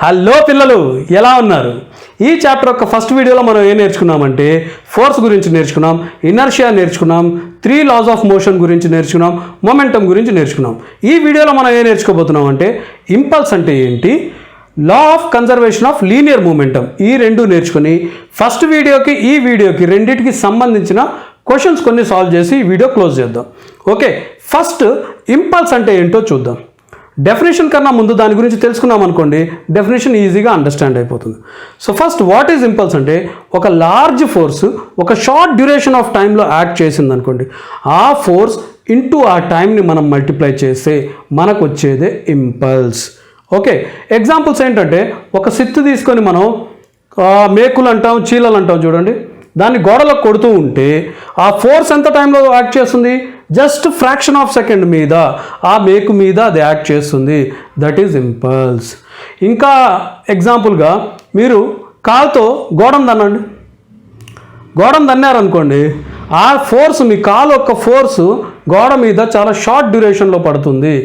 Hello పిల్లలు, ఎలా ఉన్నారు? ఈ చాప్టర్ యొక్క ఫస్ట్ వీడియోలో మనం ఏం నేర్చుకున్నామంటే ఫోర్స్ గురించి నేర్చుకున్నాం, ఇనర్షియా నేర్చుకున్నాం, 3 లాస్ ఆఫ్ మోషన్ గురించి నేర్చుకున్నాం, మొమెంటం గురించి నేర్చుకున్నాం. ఈ వీడియోలో మనం ఏం నేర్చుకోబోతున్నాం అంటే ఇంపల్స్ అంటే ఏంటి, లా of conservation of linear momentum, ఈ రెండు నేర్చుకుని ఫస్ట్ వీడియోకి ఈ వీడియోకి రెండింటికి సంబంధించిన క్వశ్చన్స్ కొన్ని సాల్వ్ చేసి ఈ వీడియో క్లోజ్ చేద్దాం. ఓకే, ఫస్ట్ ఇంపల్స్ అంటే ఏంటో చూద్దాం. డెఫినేషన్ కన్నా ముందు దాని గురించి తెలుసుకున్నాం అనుకోండి, డెఫినేషన్ ఈజీగా అండర్స్టాండ్ అయిపోతుంది. So first what is impulse అంటే, ఒక లార్జ్ ఫోర్స్ ఒక షార్ట్ డ్యూరేషన్ ఆఫ్ టైంలో యాక్ట్ చేసింది అనుకోండి, ఆ ఫోర్స్ ఇంటూ ఆ టైంని మనం మల్టిప్లై చేస్తే మనకు వచ్చేదే ఇంపల్స్. ఓకే, ఎగ్జాంపుల్స్ ఏంటంటే, ఒక సిత్తు తీసుకొని మనం మేకులు అంటాం, చీలలు అంటాం చూడండి, దాన్ని గోడలకు కొడుతూ ఉంటే ఆ ఫోర్స్ ఎంత టైంలో యాక్ట్ చేస్తుంది, జస్ట్ ఫ్రాక్షన్ ఆఫ్ సెకండ్ మీద ఆ మేకు మీద అది యాక్ట్ చేస్తుంది. That is impulse. ఇంకా ఎగ్జాంపుల్గా మీరు కాలుతో గోడను దన్నండి, గోడను దన్నారనుకోండి, ఆ ఫోర్స్ మీ కాలు యొక్క ఫోర్సు గోడ మీద చాలా షార్ట్ డ్యూరేషన్లో పడుతుంది.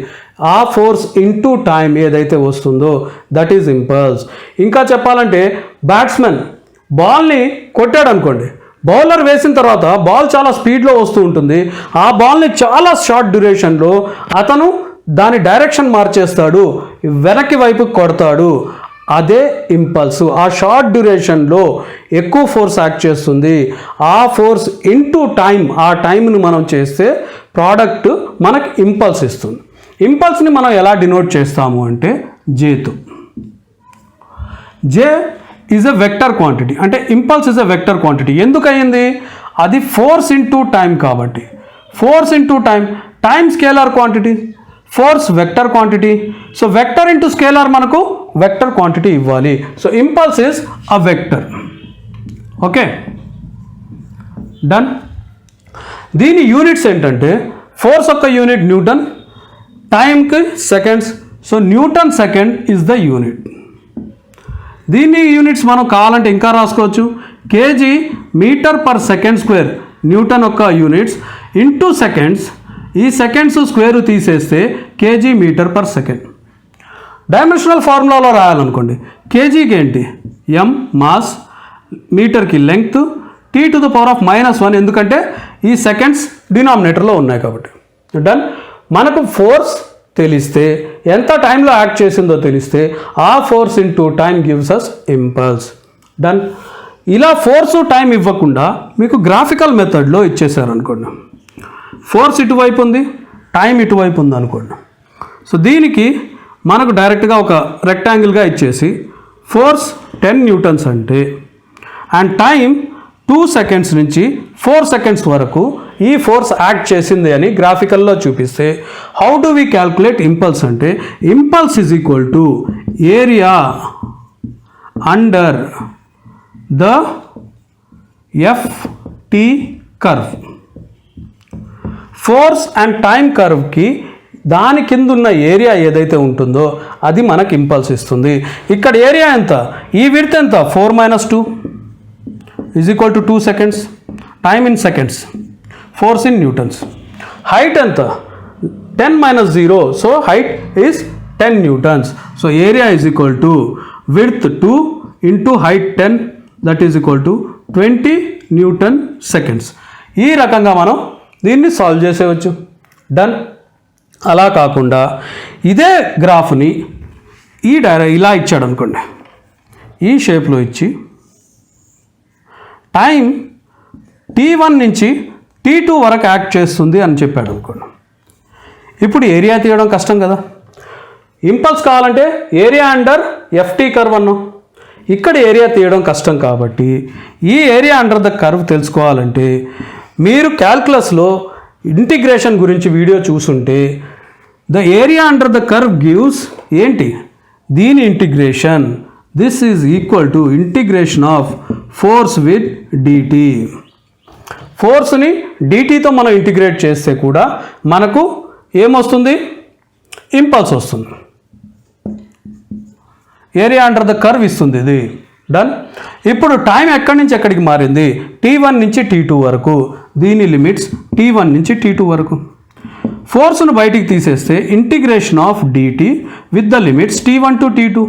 ఆ ఫోర్స్ ఇంటూ టైం ఏదైతే వస్తుందో దట్ ఈజ్ ఇంపల్స్. ఇంకా చెప్పాలంటే బ్యాట్స్మెన్ బాల్ని కొట్టాడు అనుకోండి, బౌలర్ వేసిన తర్వాత బాల్ చాలా స్పీడ్లో వస్తూ ఉంటుంది, ఆ బాల్ని చాలా షార్ట్ డ్యూరేషన్లో అతను దాని డైరెక్షన్ మార్చేస్తాడు, వెనక్కి వైపు కొడతాడు. అదే ఇంపల్స్. ఆ షార్ట్ డ్యూరేషన్లో ఎక్కువ ఫోర్స్ యాక్ట్ చేస్తుంది. ఆ ఫోర్స్ ఇంటూ టైం, ఆ టైంని మనం చేస్తే ప్రోడక్ట్ మనకు ఇంపల్స్ ఇస్తుంది. ఇంపల్స్ని మనం ఎలా డినోట్ చేస్తాము అంటే జేతో. J is a vector quantity. అంటే impulse is a vector quantity. ఎందుకు అయ్యింది? అది ఫోర్స్ ఇంటూ టైం కాబట్టి. Force into time, time scalar quantity, force vector quantity. So vector into scalar మనకు వెక్టర్ క్వాంటిటీ ఇవ్వాలి. So impulse is a vector. Okay, done. దీని units ఏంటంటే, force యొక్క unit newton, టైంకి seconds. So newton second is the unit. దీని units మనం కావాలంటే ఇంకా రాసుకోవచ్చు. KG metre per second square newton యొక్క యూనిట్స్ ఇంటూ సెకండ్స్. ఈ సెకండ్స్ స్క్వేర్ తీసేస్తే KG metre per second. Dimensional ఫార్ములాలో రాయాలనుకోండి, కేజీకి ఏంటి ఎం మాస్, మీటర్కి length, T to the power of -1, ఎందుకంటే ఈ సెకండ్స్ డినామినేటర్లో ఉన్నాయి కాబట్టి. డన్. మనకు ఫోర్స్ తెలిస్తే, ఎంత టైంలో యాక్ట్ చేసిందో తెలిస్తే, ఆ force into time gives us impulse. Done. ఇలా ఫోర్సు టైం ఇవ్వకుండా మీకు గ్రాఫికల్ మెథడ్లో ఇచ్చేసారనుకోండి, ఫోర్స్ ఇటువైపు ఉంది, టైం ఇటువైపు ఉంది అనుకోండి. సో దీనికి మనకు డైరెక్ట్గా ఒక రెక్టాంగిల్గా ఇచ్చేసి ఫోర్స్ 10 న్యూటన్స్ అంటే అండ్ టైం 2 సెకండ్స్ నుంచి 4 సెకండ్స్ వరకు ఈ ఫోర్స్ యాక్ట్ చేసింది అని గ్రాఫికల్లో చూపిస్తే, how do we calculate impulse అంటే, impulse is equal to area under the FT curve. Force and time కర్వ్కి దాని కింద ఉన్న ఏరియా ఏదైతే ఉంటుందో అది మనకు ఇంపల్స్ ఇస్తుంది. ఇక్కడ ఏరియా ఎంత, ఈ విడ్త్ ఎంత, 4 - 2 is equal to 2 seconds. Time in seconds, force in newtons. Height ఎంత, 10 - 0, so height is 10 newtons. So area is equal to width 2 into height 10, that is equal to 20 newton seconds. ఈ రకంగా మనం దీన్ని solve చేసేయచ్చు. Done. అలా కాకుండా ఇదే గ్రాఫ్ని ఇలా ఇచ్చాడు అనుకోండి, ఈ షేప్లో ఇచ్చి టైం T1 నుంచి T2 వరకు యాక్ట్ చేస్తుంది అని చెప్పాడు అనుకోండి. ఇప్పుడు ఏరియా తీయడం కష్టం కదా, ఇంపల్స్ కావాలంటే ఏరియా అండర్ ఎఫ్టీ కర్వ్ అన్నాం. ఇక్కడ ఏరియా తీయడం కష్టం కాబట్టి ఈ ఏరియా అండర్ ద కర్వ్ తెలుసుకోవాలంటే మీరు క్యాల్కులస్లో ఇంటిగ్రేషన్ గురించి వీడియో చూసుంటే, the area under the curve gives ఏంటి, దీని integration, this is equal to integration of force with DT. ఫోర్స్ని డిటీతో మనం ఇంటిగ్రేట్ చేస్తే కూడా మనకు ఏమొస్తుంది, ఇంపల్స్ వస్తుంది. ఏరియా అండర్ ద కర్వ్ ఇస్తుంది ఇది. డన్. ఇప్పుడు టైం ఎక్కడి నుంచి ఎక్కడికి మారింది, T1 నుంచి T2 వరకు. దీని లిమిట్స్ T1 నుంచి T2 వరకు. ఫోర్స్ను బయటికి తీసేస్తే integration of DT with the limits T1 to T2.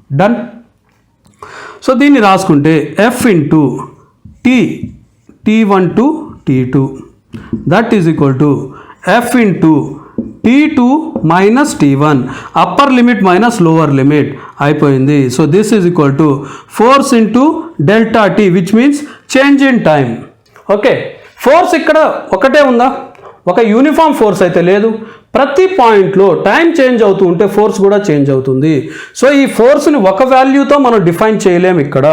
Done. So దీన్ని రాసుకుంటే F into T T1 to T2 that is equal to F into T2 minus T1 upper limit minus lower limit అయిపోయింది. So this is equal to force into delta T which means change in time. Okay, force ఇక్కడ ఒకటే ఉందా? ఒక uniform force అయితే లేదు. ప్రతి పాయింట్లో time change అవుతూ ఉంటే ఫోర్స్ కూడా చేంజ్ అవుతుంది. సో ఈ ఫోర్స్ని ఒక వాల్యూతో మనం డిఫైన్ చేయలేము ఇక్కడ.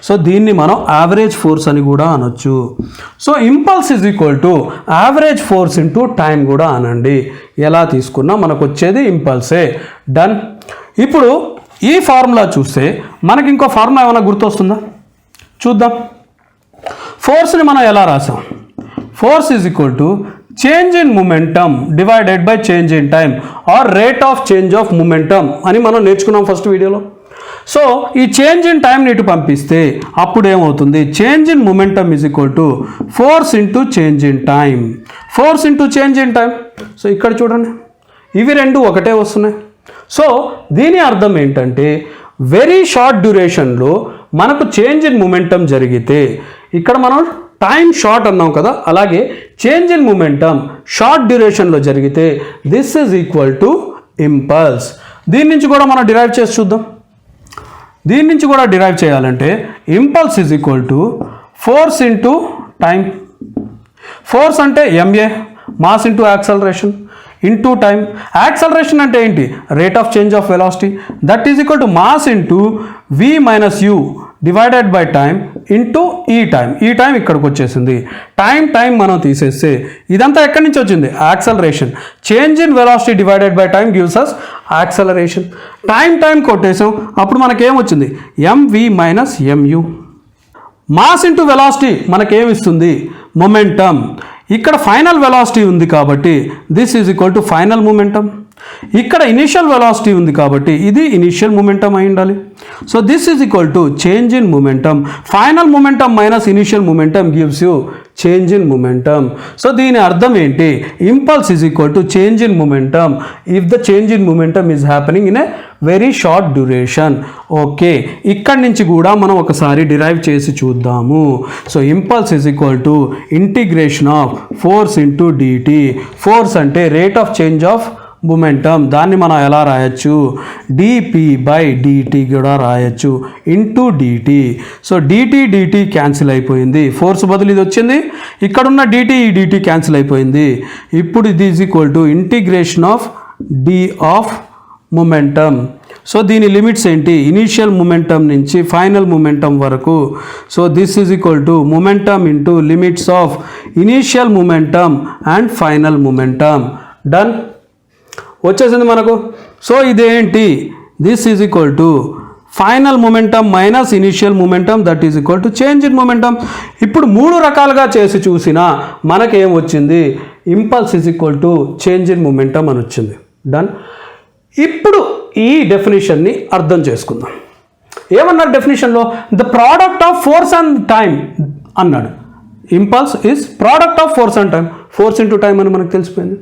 సో దీన్ని మనం యావరేజ్ ఫోర్స్ అని కూడా అనొచ్చు. So impulse is equal to average force into time కూడా అనండి. ఎలా తీసుకున్నా మనకు వచ్చేది ఇంపల్సే. డన్. ఇప్పుడు ఈ ఫార్ములా చూస్తే మనకి ఇంకో ఫార్ములా ఏమైనా గుర్తొస్తుందా? చూద్దాం. ఫోర్స్ని మనం ఎలా రాసాం? Force is equal to change in momentum divided by change in time or rate of change of momentum అని మనం నేర్చుకున్నాం ఫస్ట్ వీడియోలో. సో ఈ చేంజ్ ఇన్ టైంని ఇటు పంపిస్తే అప్పుడు ఏమవుతుంది? Change in momentum is equal to force into change in time. Force into change in time. So ఇక్కడ చూడండి, ఇవి రెండు ఒకటే వస్తున్నాయి. సో దీని అర్థం ఏంటంటే వెరీ షార్ట్ డ్యూరేషన్లో మనకు చేంజ్ ఇన్ మొమెంటమ్ జరిగితే, ఇక్కడ మనం టైం షార్ట్ అన్నాం కదా, అలాగే చేంజ్ ఇన్ మొమెంటమ్ షార్ట్ డ్యూరేషన్లో జరిగితే this is equal to impulse. దీని నుంచి కూడా మనం డిరైవ్ చేసి చూద్దాం. దీని నుంచి కూడా డిరైవ్ చేయాలంటే impulse is equal to force into time. Force అంటే m a, mass into acceleration into time. Acceleration అంటే ఏంటి? Rate of change of velocity. That is equal to mass into v minus u divided by time into ఈ time. ఈ time ఇక్కడికి వచ్చేసింది. Time మనం తీసేస్తే ఇదంతా ఎక్కడి నుంచి వచ్చింది? Acceleration. Change in velocity divided by time gives us acceleration. Time కొట్టేసాం, అప్పుడు మనకేమొచ్చింది? M v minus MU. Mass into velocity మనకేమిస్తుంది? మొమెంటమ్. ఇక్కడ ఫైనల్ వెలాసిటీ ఉంది కాబట్టి this is equal to final momentum. ఇక్కడ ఇనిషియల్ వెలాసిటీ ఉంది కాబట్టి ఇది ఇనిషియల్ మొమెంటమ్ అయి ఉండాలి. So this is equal to change in momentum. Final momentum minus initial momentum gives you change in momentum. So దీని అర్థం ఏంటి? Impulse is equal to change in momentum if the change in momentum is happening in a very short duration. Okay, ఇక్కడి నుంచి కూడా మనం ఒకసారి derive చేసి చూద్దాము. So impulse is equal to integration of force into d t. Force అంటే rate of change of momentum. దాన్ని మనం ఎలా రాయొచ్చు? డిపి బై డిటి కూడా రాయొచ్చు into d t. So d t cancel అయిపోయింది. ఫోర్స్ బదులు ఇది వచ్చింది, ఇక్కడున్న డిటి ఈ డిటి క్యాన్సిల్ అయిపోయింది. ఇప్పుడు ఇది is equal to integration of D of momentum. So దీని లిమిట్స్ ఏంటి? ఇనీషియల్ మొమెంటమ్ నుంచి ఫైనల్ మొమెంటమ్ వరకు. So this is equal to momentum into limits of initial momentum and final momentum. Done, వచ్చేసింది మనకు. So ఇదేంటి? This is equal to final momentum minus initial momentum that is equal to change in momentum. ఇప్పుడు మూడు రకాలుగా చేసి చూసినా మనకేం వచ్చింది? Impulse is equal to change in momentum అని వచ్చింది. డన్. ఇప్పుడు ఈ డెఫినేషన్ని అర్థం చేసుకుందాం. ఏమన్నారు డెఫినేషన్లో? The product of force and time అన్నాడు. Impulse is product of force and time. Force into time అని మనకు తెలిసిపోయింది.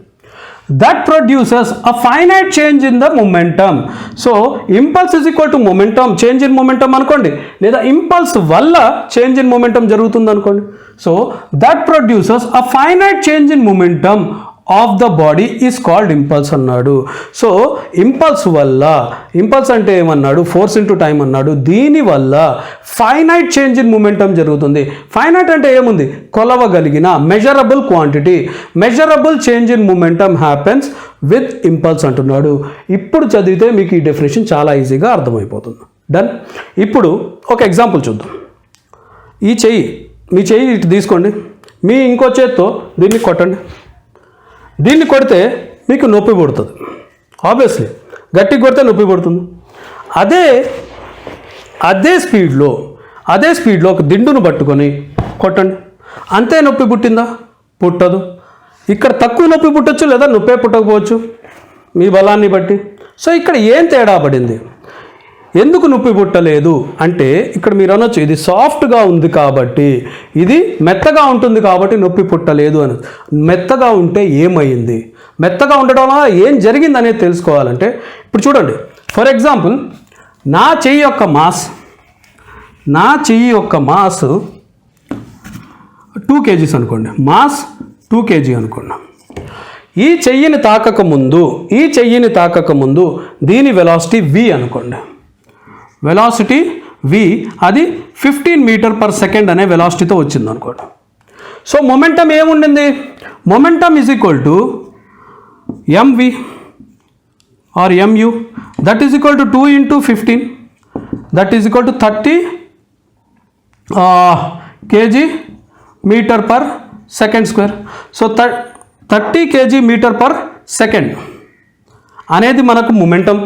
that produces a finite change in the momentum. So impulse is equal to momentum, change in momentum అనుకోండి, లేదా impulse వల్ల change in momentum జరుగుతుంది అనుకోండి. So that produces a finite change in momentum of the body is called impulse అన్నాడు. So impulse వల్ల, impulse అంటే ఏమన్నాడు? Force into time అన్నాడు. దీనివల్ల ఫైనైట్ చేంజ్ ఇన్ మొమెంటమ్ జరుగుతుంది. ఫైనైట్ అంటే ఏముంది? కొలవగలిగిన measurable quantity. Measurable change in momentum happens with impulse అంటున్నాడు. ఇప్పుడు చదివితే మీకు ఈ డెఫినేషన్ చాలా ఈజీగా అర్థమైపోతుంది. డన్. ఇప్పుడు ఒక ఎగ్జాంపుల్ చూద్దాం. ఈ చెయ్యి, మీ చెయ్యి ఇటు తీసుకోండి, మీ ఇంకో చేత్తో దీన్ని కొట్టండి. దీన్ని కొడితే మీకు నొప్పి పుడుతుంది. ఆబ్వియస్లీ గట్టి కొడితే నొప్పి పుడుతుంది. అదే స్పీడ్లో ఒక దిండును పట్టుకొని కొట్టండి. అంతే నొప్పి పుట్టిందా? పుట్టదు. ఇక్కడ తక్కువ నొప్పి పుట్టచ్చు, లేదా నొప్పే పుట్టకపోవచ్చు మీ బలాన్ని బట్టి. సో ఇక్కడ ఏం తేడా పడింది? ఎందుకు నొప్పి పుట్టలేదు అంటే ఇక్కడ మీరు అనొచ్చు ఇది సాఫ్ట్గా ఉంది కాబట్టి, ఇది మెత్తగా ఉంటుంది కాబట్టి నొప్పి పుట్టలేదు అని. మెత్తగా ఉంటే ఏమైంది? మెత్తగా ఉండడం వల్ల ఏం జరిగింది అనేది తెలుసుకోవాలంటే ఇప్పుడు చూడండి. ఫర్ ఎగ్జాంపుల్ నా చెయ్యి యొక్క మాస్ 2 kgs అనుకోండి, మాస్ 2 kg అనుకోండి. ఈ చెయ్యిని తాకక ముందు దీని వెలాసిటీ v అనుకోండి, వెలాసిటీ v, అది 15 మీటర్ పర్ సెకండ్ అనే వెలాసిటీతో వచ్చింది అనుకోండి. సో మొమెంటం ఏముండింది? Momentum is equal to mv or mu, that is equal to 2 into 15, that is equal to 30 kg metre per second square. So 30 kg metre per second అనేది మనకు momentum.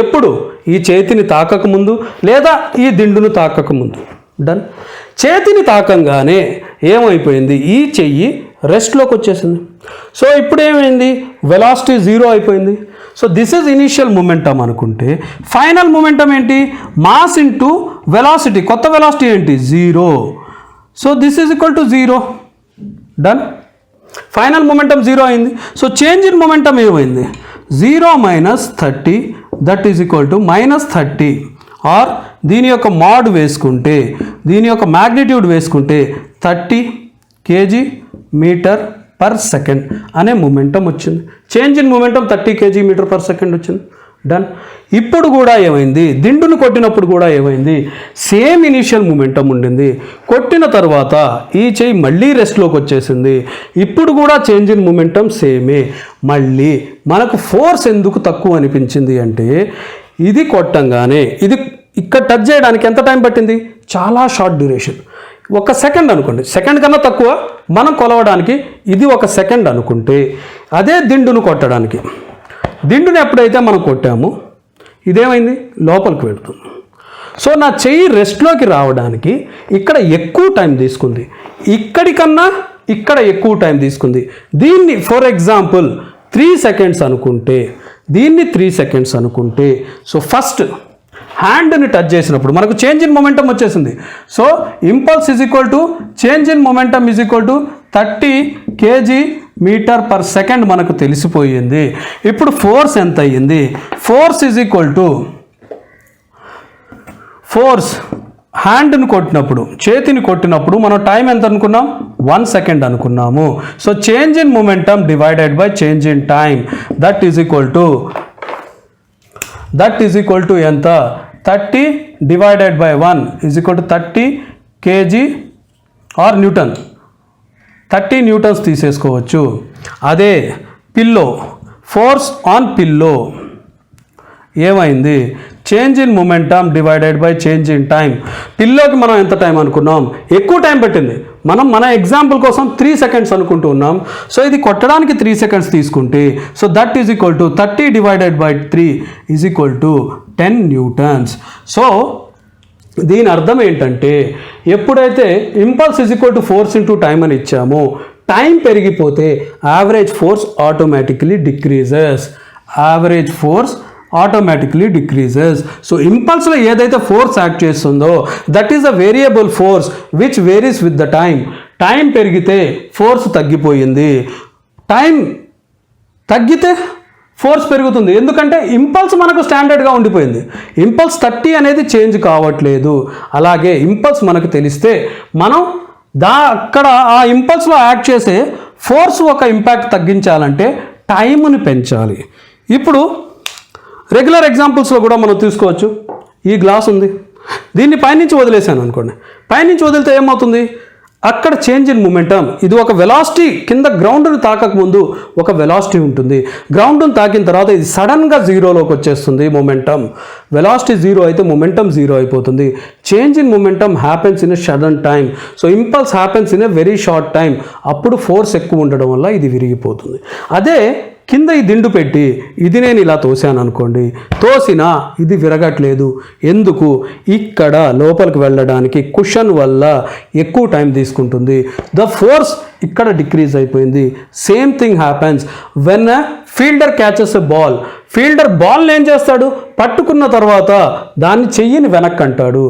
ఎప్పుడు? ఈ చేతిని తాకకముందు లేదా ఈ దిండును తాకకముందు. డన్. చేతిని తాకంగానే ఏమైపోయింది? ఈ చెయ్యి రెస్ట్లోకి వచ్చేసింది. సో ఇప్పుడు ఏమైంది? వెలాసిటీ 0 అయిపోయింది. So this is initial momentum అనుకుంటే, ఫైనల్ మొమెంటం ఏంటి? Mass into velocity. కొత్త వెలాసిటీ ఏంటి? 0. So this is equal to 0. Done. Final momentum 0 అయింది. సో చేంజ్ ఇన్ మొమెంటం ఏమైంది? 0 - 30, that is equal to -30, or దీని యొక్క మాడ్ వేసుకుంటే, దీని యొక్క మ్యాగ్నిట్యూడ్ వేసుకుంటే 30 kg మీటర్ పర్ సెకండ్ అనే మొమెంటం వచ్చింది. Change in momentum 30 kg metre per second వచ్చింది. డన్. ఇప్పుడు కూడా ఏమైంది? దిండును కొట్టినప్పుడు కూడా ఏమైంది? సేమ్ ఇనీషియల్ మొమెంటం ఉండింది. కొట్టిన తర్వాత ఈ చెయ్యి మళ్ళీ రెస్ట్లోకి వచ్చేసింది. ఇప్పుడు కూడా చేంజ్ ఇన్ మొమెంటం సేమే. మళ్ళీ మనకు ఫోర్స్ ఎందుకు తక్కువ అనిపించింది అంటే, ఇది కొట్టంగానే ఇది ఇక్కడ టచ్ చేయడానికి ఎంత టైం పట్టింది? చాలా షార్ట్ డ్యూరేషన్, 1 సెకండ్ అనుకోండి. సెకండ్ కన్నా తక్కువ మనం కొలవడానికి ఇది 1 సెకండ్ అనుకుంటే, అదే దిండును కొట్టడానికి, దిండుని ఎప్పుడైతే మనం కొట్టామో ఇదేమైంది? లోపలికి వెళ్తుంది. సో నా చెయ్యి రెస్ట్లోకి రావడానికి ఇక్కడ ఎక్కువ టైం తీసుకుంది, ఇక్కడికన్నా ఇక్కడ ఎక్కువ టైం తీసుకుంది. దీన్ని ఫర్ ఎగ్జాంపుల్ 3 సెకండ్స్ అనుకుంటే, దీన్ని 3 సెకండ్స్ అనుకుంటే, సో ఫస్ట్ హ్యాండ్ని టచ్ చేసినప్పుడు మనకు చేంజ్ ఇన్ మొమెంటం వచ్చేసింది. So impulse is equal to change in momentum is equal to 30 kg metre per second మనకు తెలిసిపోయింది. ఇప్పుడు ఫోర్స్ ఎంత అయ్యింది? Force is equal to force హ్యాండ్ని కొట్టినప్పుడు, చేతిని కొట్టినప్పుడు మనం టైం ఎంత అనుకున్నాం? 1 సెకండ్ అనుకున్నాము. So change in momentum divided by change in time, that is equal to ఎంత? 30 divided by 1 is equal to 30 kg or newton. 30 newtons తీసేసుకోవచ్చు. అదే పిల్లో, ఫోర్స్ ఆన్ పిల్లో ఏమైంది? Change in momentum divided by change in time. పిల్లోకి మనం ఎంత time అనుకున్నాం? ఎక్కువ time పట్టింది. మనం మన ఎగ్జాంపుల్ కోసం 3 సెకండ్స్ అనుకుంటూ ఉన్నాం. సో ఇది కొట్టడానికి 3 సెకండ్స్ తీసుకుంటే, so that is equal to 30 divided by 3 is equal to 10 newtons. So దీని అర్థం ఏంటంటే, ఎప్పుడైతే impulse is equal to force into time అని ఇచ్చామో, టైం పెరిగిపోతే average force automatically decreases. Average force automatically decreases. So ఇంపల్స్లో ఏదైతే ఫోర్స్ యాక్ట్ చేస్తుందో that is a variable force which varies with the time. Time పెరిగితే ఫోర్స్ తగ్గిపోయింది, time తగ్గితే force పెరుగుతుంది. ఎందుకంటే ఇంపల్స్ మనకు స్టాండర్డ్గా ఉండిపోయింది. ఇంపల్స్ 30 అనేది చేంజ్ కావట్లేదు. అలాగే ఇంపల్స్ మనకు తెలిస్తే మనం అక్కడ ఆ ఇంపల్స్లో యాక్ట్ చేసే ఫోర్స్ ఒక ఇంపాక్ట్ తగ్గించాలంటే టైంని పెంచాలి. ఇప్పుడు రెగ్యులర్ ఎగ్జాంపుల్స్లో కూడా మనం తీసుకోవచ్చు. ఈ గ్లాస్ ఉంది, దీన్ని పైనుంచి వదిలేసాను అనుకోండి. పైనుంచి వదిలితే ఏమవుతుంది? అక్కడ చేంజ్ ఇన్ మొమెంటం, ఇది ఒక వెలాసిటీ కింద గ్రౌండ్ని తాకకముందు ఒక వెలాసిటీ ఉంటుంది. గ్రౌండ్ని తాకిన తర్వాత ఇది సడన్గా 0లోకి వచ్చేస్తుంది మొమెంటం. వెలాసిటీ 0 అయితే మొమెంటం 0 అయిపోతుంది. Change in momentum happens in a sudden time. So impulse happens in a very short time. అప్పుడు ఫోర్స్ ఎక్కువ ఉండడం వల్ల ఇది విరిగిపోతుంది. అదే కింద ఈ దిండు పెట్టి ఇది నేను ఇలా తోసాను అనుకోండి, తోసినా ఇది విరగట్లేదు. ఎందుకు? ఇక్కడ లోపలికి వెళ్ళడానికి కుషన్ వల్ల ఎక్కువ టైం తీసుకుంటుంది. ద ఫోర్స్ ఇక్కడ డిక్రీజ్ అయిపోయింది. Same thing happens when fielder catches a ball. Fielder బాల్ని ఏం చేస్తాడు? పట్టుకున్న తర్వాత దాన్ని చెయ్యిని వెనక్కి అంటాడు.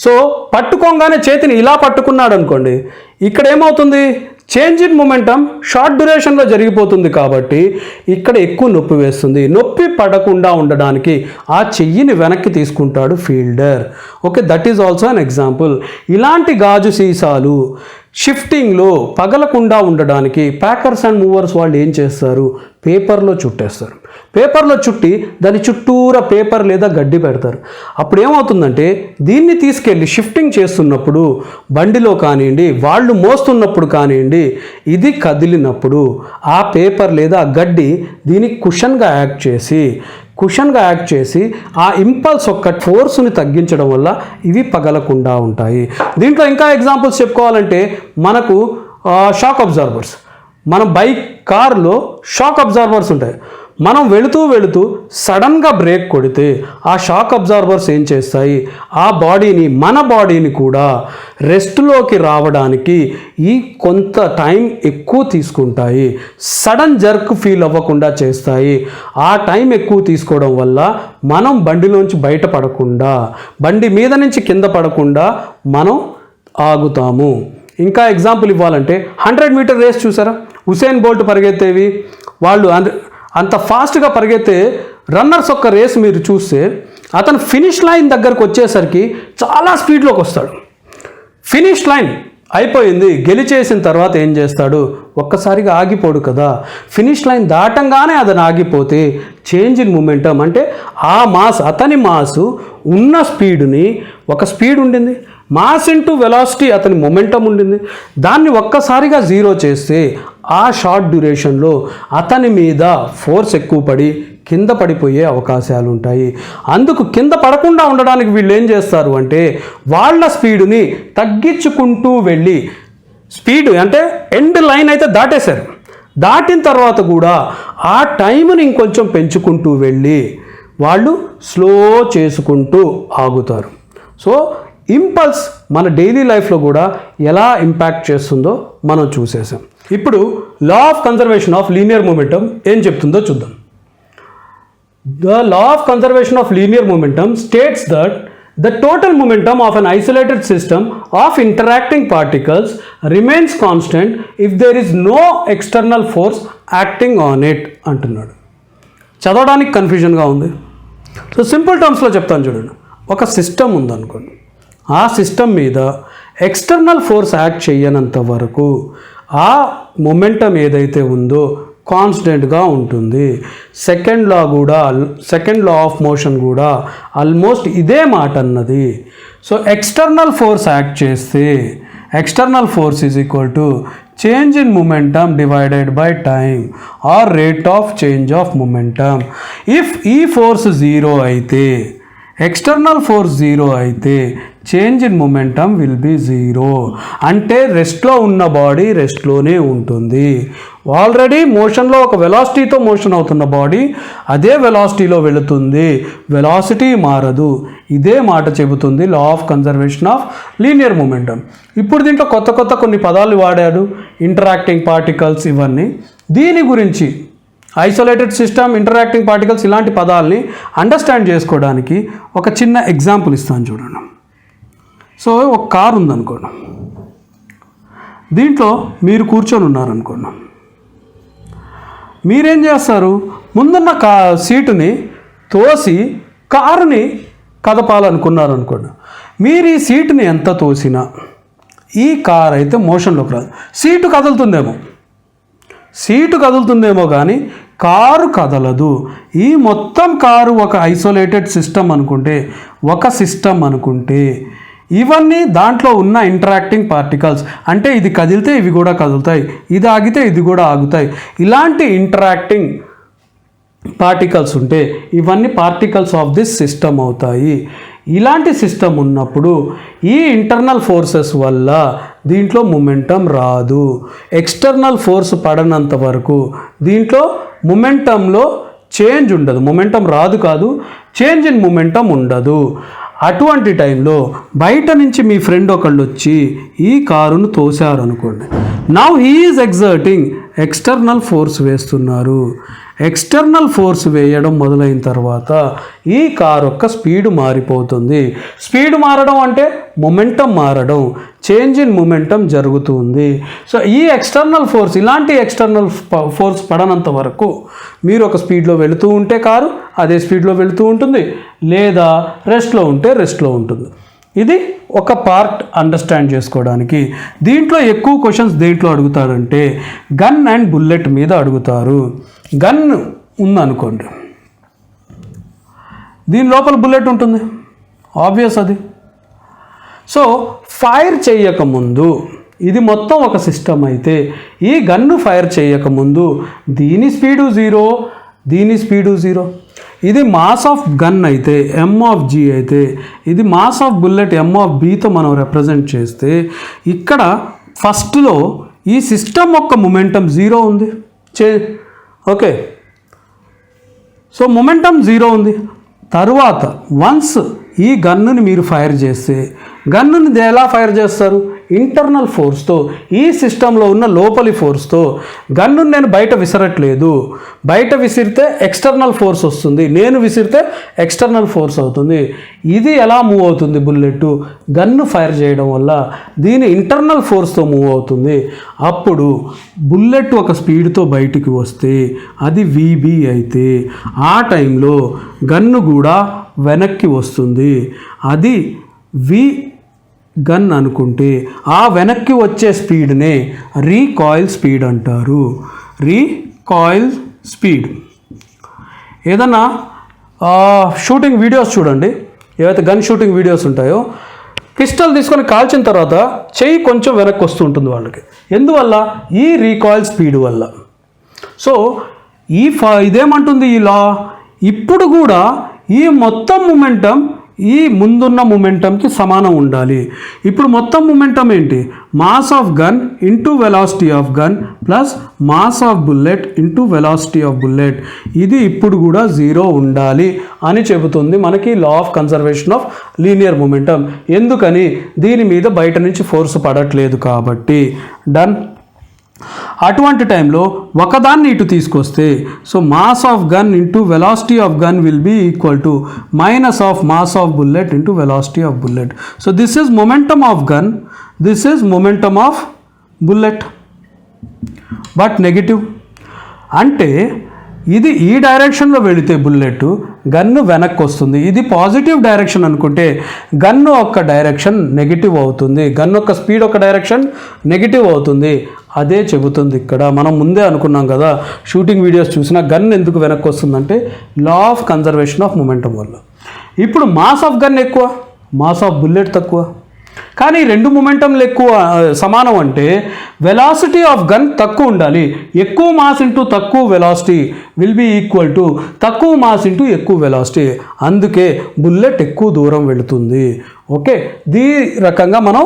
సో పట్టుకోగానే చేతిని ఇలా పట్టుకున్నాడు అనుకోండి, ఇక్కడ ఏమవుతుంది? చేంజ్ ఇన్ మొమెంటం షార్ట్ డ్యూరేషన్లో జరిగిపోతుంది కాబట్టి ఇక్కడ ఎక్కువ నొప్పి వేస్తుంది. నొప్పి పడకుండా ఉండడానికి ఆ చెయ్యిని వెనక్కి తీసుకుంటాడు fielder. Okay, that is also an example. ఇలాంటి గాజు సీసాలు షిఫ్టింగ్లో పగలకుండా ఉండడానికి ప్యాకర్స్ అండ్ మూవర్స్ వాళ్ళు ఏం చేస్తారు, పేపర్లో చుట్టేస్తారు. పేపర్లో చుట్టి దాని చుట్టూరా పేపర్ లేదా గడ్డి పెడతారు. అప్పుడు ఏమవుతుందంటే దీన్ని తీసుకెళ్ళి షిఫ్టింగ్ చేస్తున్నప్పుడు బండిలో కానివ్వండి, వాళ్ళు మోస్తున్నప్పుడు కానివ్వండి, ఇది కదిలినప్పుడు ఆ పేపర్ లేదా ఆ గడ్డి దీనికి కుషన్గా యాక్ట్ చేసి ఆ ఇంపల్స్ యొక్క ఫోర్స్ని తగ్గించడం వల్ల ఇవి పగలకుండా ఉంటాయి. దీంట్లో ఇంకా ఎగ్జాంపుల్స్ చెప్పుకోవాలంటే మనకు షాక్ అబ్జార్బర్స్, మన బైక్ కార్లో షాక్ అబ్జార్బర్స్ ఉంటాయి. మనం వెళుతూ సడన్గా బ్రేక్ కొడితే ఆ షాక్ అబ్జార్బర్స్ ఏం చేస్తాయి, ఆ మన బాడీని కూడా రెస్ట్లోకి రావడానికి ఈ కొంత టైం ఎక్కువ తీసుకుంటాయి. సడన్ జర్క్ ఫీల్ అవ్వకుండా చేస్తాయి. ఆ టైం ఎక్కువ తీసుకోవడం వల్ల మనం బండిలోంచి బయటపడకుండా, బండి మీద నుంచి కింద పడకుండా మనం ఆగుతాము. ఇంకా ఎగ్జాంపుల్ ఇవ్వాలంటే 100 మీటర్ రేస్ చూసారా, ఉసేన్ బోల్ట్ పరిగెత్తేవి, వాళ్ళు అంత ఫాస్ట్గా పరిగెత్తే రన్నర్స్ యొక్క రేస్ మీరు చూస్తే అతను ఫినిష్ లైన్ దగ్గరకు వచ్చేసరికి చాలా స్పీడ్లోకి వస్తాడు. ఫినిష్ లైన్ అయిపోయింది, గెలిచేసిన తర్వాత ఏం చేస్తాడు, ఒక్కసారిగా ఆగిపోడు కదా. ఫినిష్ లైన్ దాటంగానే అతను ఆగిపోతే చేంజ్ ఇన్ మొమెంటం అంటే ఆ అతని మాసు ఉన్న స్పీడ్ని, ఒక స్పీడ్ ఉండింది, మాస్ ఇంటూ వెలాసిటీ అతని మొమెంటం ఉండింది, దాన్ని ఒక్కసారిగా జీరో చేస్తే ఆ షార్ట్ డ్యూరేషన్లో అతని మీద ఫోర్స్ ఎక్కువ పడి కింద పడిపోయే అవకాశాలు ఉంటాయి. అందుకు కింద పడకుండా ఉండడానికి వీళ్ళు ఏం చేస్తారు అంటే వాళ్ళ స్పీడుని తగ్గించుకుంటూ వెళ్ళి, స్పీడ్ అంటే ఎండ్ లైన్ అయితే దాటేశారు, దాటిన తర్వాత కూడా ఆ టైంని ఇంకొంచెం పెంచుకుంటూ వెళ్ళి వాళ్ళు స్లో చేసుకుంటూ ఆగుతారు. సో ఇంపల్స్ మన డైలీ లైఫ్లో కూడా ఎలా ఇంపాక్ట్ చేస్తుందో మనం చూసేసాం. ఇప్పుడు లా of conservation of linear momentum ఏం చెప్తుందో చూద్దాం. The law of conservation of linear momentum states that the total momentum of an isolated system of interacting particles remains constant if there is no external force acting on it అంటున్నాడు. చదవడానికి కన్ఫ్యూజన్గా ఉంది. So simple టర్మ్స్లో చెప్తాను చూడండి. ఒక system ఉందనుకోండి, ఆ system మీద external force act చేయనంత వరకు ఆ మొమెంటం ఏదైతే ఉందో కాన్స్టెంట్గా ఉంటుంది. సెకండ్ లా ఆఫ్ మోషన్ కూడా ఆల్మోస్ట్ ఇదే మాట అన్నది. సో ఎక్స్టర్నల్ ఫోర్స్ యాక్ట్ చేస్తే external force is equal to change in momentum divided by time or rate of change of momentum. If ఈ ఫోర్స్ జీరో అయితే, ఎక్స్టర్నల్ ఫోర్స్ జీరో అయితే change in momentum will be zero. అంటే రెస్ట్లో ఉన్న body రెస్ట్లోనే ఉంటుంది. Already మోషన్లో ఒక వెలాసిటీతో motion అవుతున్న బాడీ అదే వెలాసిటీలో వెళుతుంది, వెలాసిటీ మారదు. ఇదే మాట చెబుతుంది లా of conservation of linear momentum. ఇప్పుడు దీంట్లో కొత్త కొన్ని పదాలు వాడాడు, ఇంటరాక్టింగ్ పార్టికల్స్, ఇవన్నీ. దీని గురించి ఐసోలేటెడ్ సిస్టమ్, ఇంటరాక్టింగ్ పార్టికల్స్ ఇలాంటి పదాలని అండర్స్టాండ్ చేసుకోవడానికి ఒక చిన్న ఎగ్జాంపుల్ ఇస్తాను చూడండి. సో ఒక కారు ఉందనుకోండి, దీంట్లో మీరు కూర్చొని ఉన్నారనుకోండి, మీరేం చేస్తారు, ముందున్న సీటుని తోసి కారుని కదపాలనుకున్నారనుకోండి. మీరు ఈ సీటుని ఎంత తోసినా ఈ కారు అయితే మోషన్లోకి రాదు. సీటు కదులుతుందేమో కానీ కారు కదలదు. ఈ మొత్తం కారు ఒక ఐసోలేటెడ్ సిస్టమ్ అనుకుంటే ఇవన్నీ దాంట్లో ఉన్న ఇంటరాక్టింగ్ పార్టికల్స్, అంటే ఇది కదిలితే ఇవి కూడా కదులుతాయి, ఇది ఆగితే ఇది కూడా ఆగుతాయి. ఇలాంటి ఇంటరాక్టింగ్ పార్టికల్స్ ఉంటే ఇవన్నీ పార్టికల్స్ ఆఫ్ దిస్ సిస్టమ్ అవుతాయి. ఇలాంటి సిస్టమ్ ఉన్నప్పుడు ఈ ఇంటర్నల్ ఫోర్సెస్ వల్ల దీంట్లో మొమెంటం రాదు. ఎక్స్టర్నల్ ఫోర్స్ పడనంత వరకు దీంట్లో మొమెంటంలో చేంజ్ ఉండదు. మొమెంటం రాదు కాదు, చేంజ్ ఇన్ మొమెంటం ఉండదు. అటువంటి టైంలో బయట నుంచి మీ ఫ్రెండ్ ఒకళ్ళు వచ్చి ఈ కారును తోశారు అనుకోండి. Now he is exerting external force వేస్తున్నారు. ఎక్స్టర్నల్ ఫోర్స్ వేయడం మొదలైన తర్వాత ఈ కార్ యొక్క స్పీడ్ మారిపోతుంది. స్పీడ్ మారడం అంటే మొమెంటం మారడం, చేంజ్ ఇన్ మొమెంటం జరుగుతుంది. సో ఈ ఎక్స్టర్నల్ ఫోర్స్, ఇలాంటి ఎక్స్టర్నల్ ఫోర్స్ పడనంత వరకు మీరు ఒక స్పీడ్లో వెళుతూ ఉంటే కారు అదే స్పీడ్లో వెళుతూ ఉంటుంది, లేదా రెస్ట్లో ఉంటే రెస్ట్లో ఉంటుంది. ఇది ఒక పార్ట్ అండర్స్టాండ్ చేసుకోవడానికి. దీంట్లో ఎక్కువ క్వశ్చన్స్ దేంట్లో అడుగుతారంటే గన్ అండ్ బుల్లెట్ మీద అడుగుతారు. గన్ ఉందనుకోండి, దీని లోపల బుల్లెట్ ఉంటుంది, ఆబ్వియస్ అది. సో ఫైర్ చేయకముందు, ఇది మొత్తం ఒక సిస్టమ్ అయితే ఈ గన్ను ఫైర్ చేయకముందు దీని స్పీడు 0, దీని స్పీడు 0. ఇది మాస్ ఆఫ్ గన్ అయితే m(g) అయితే ఇది మాస్ ఆఫ్ బుల్లెట్ m(b)తో మనం రిప్రజెంట్ చేస్తే ఇక్కడ ఫస్ట్లో ఈ సిస్టమ్ యొక్క మొమెంటం 0 ఉంది. ఓకే, సో మొమెంటం 0 ఉంది. తరువాత వన్స్ ఈ గన్నుని మీరు ఫైర్ చేస్తే, గన్నుని ఎలా ఫైర్ చేస్తారు? ఇంటర్నల్ ఫోర్స్తో, ఈ సిస్టంలో ఉన్న లోపలి ఫోర్స్తో. గన్నుని నేను బయట విసరట్లేదు, బయట విసిరితే ఎక్స్టర్నల్ ఫోర్స్ వస్తుంది, నేను విసిరితే ఎక్స్టర్నల్ ఫోర్స్ అవుతుంది. ఇది ఎలా మూవ్ అవుతుంది? బుల్లెట్ గన్ను ఫైర్ చేయడం వల్ల దీని ఇంటర్నల్ ఫోర్స్తో మూవ్ అవుతుంది. అప్పుడు బుల్లెట్ ఒక స్పీడ్తో బయటికి వస్తే అది VB అయితే ఆ టైంలో గన్ను కూడా వెనక్కి వస్తుంది. అది V గన్ అనుకుంటే ఆ వెనక్కి వచ్చే స్పీడ్నే రీకాయిల్ స్పీడ్ అంటారు. Recoil speed. ఏదన్నా షూటింగ్ వీడియోస్ చూడండి, ఏవైతే గన్ షూటింగ్ వీడియోస్ ఉంటాయో, పిస్టల్ తీసుకొని కాల్చిన తర్వాత చెయ్యి కొంచెం వెనక్కి వస్తూ ఉంటుంది వాళ్ళకి. ఎందువల్ల? ఈ రీకాయిల్ స్పీడ్ వల్ల. సో ఇదేమంటుంది ఈ లా? ఇప్పుడు కూడా ఈ మొత్తం మొమెంటం ఈ ముందున్న మొమెంటంకి సమానం ఉండాలి. ఇప్పుడు మొత్తం మొమెంటం ఏంటి? Mass of gun into velocity of gun plus mass of bullet into velocity of bullet. ఇది ఇప్పుడు కూడా 0 ఉండాలి అని చెబుతుంది మనకి law of conservation of linear momentum. ఎందుకని? దీని మీద బయట నుంచి ఫోర్స్ పడట్లేదు కాబట్టి. డన్. అటువంటి టైంలో ఒకదాన్ని ఇటు తీసుకొస్తే, so mass of gun into velocity of gun will be equal to minus of mass of bullet into velocity of bullet. So this is momentum of gun, this is momentum of bullet, but negative. అంటే ఇది ఈ డైరెక్షన్లో వెళితే bullet, gun వెనక్కి వస్తుంది. ఇది positive direction అనుకుంటే gun ఒక డైరెక్షన్ నెగిటివ్ అవుతుంది, గన్ను యొక్క స్పీడ్ ఒక డైరెక్షన్ నెగిటివ్ అవుతుంది. అదే చెబుతుంది ఇక్కడ. మనం ముందే అనుకున్నాం కదా, షూటింగ్ వీడియోస్ చూసినా గన్ ఎందుకు వెనక్కి వస్తుందంటే లా ఆఫ్ కన్జర్వేషన్ ఆఫ్ మొమెంటం వల్ల. ఇప్పుడు మాస్ ఆఫ్ గన్ ఎక్కువ, మాస్ ఆఫ్ బుల్లెట్ తక్కువ, కానీ రెండు మొమెంటంలు ఎక్కువ సమానం అంటే వెలాసిటీ ఆఫ్ గన్ తక్కువ ఉండాలి. ఎక్కువ మాస్ ఇంటూ తక్కువ velocity will be equal to తక్కువ మాస్ ఇంటూ ఎక్కువ వెలాసిటీ. అందుకే బుల్లెట్ ఎక్కువ దూరం వెళుతుంది. ఓకే, ఈ రకంగా మనం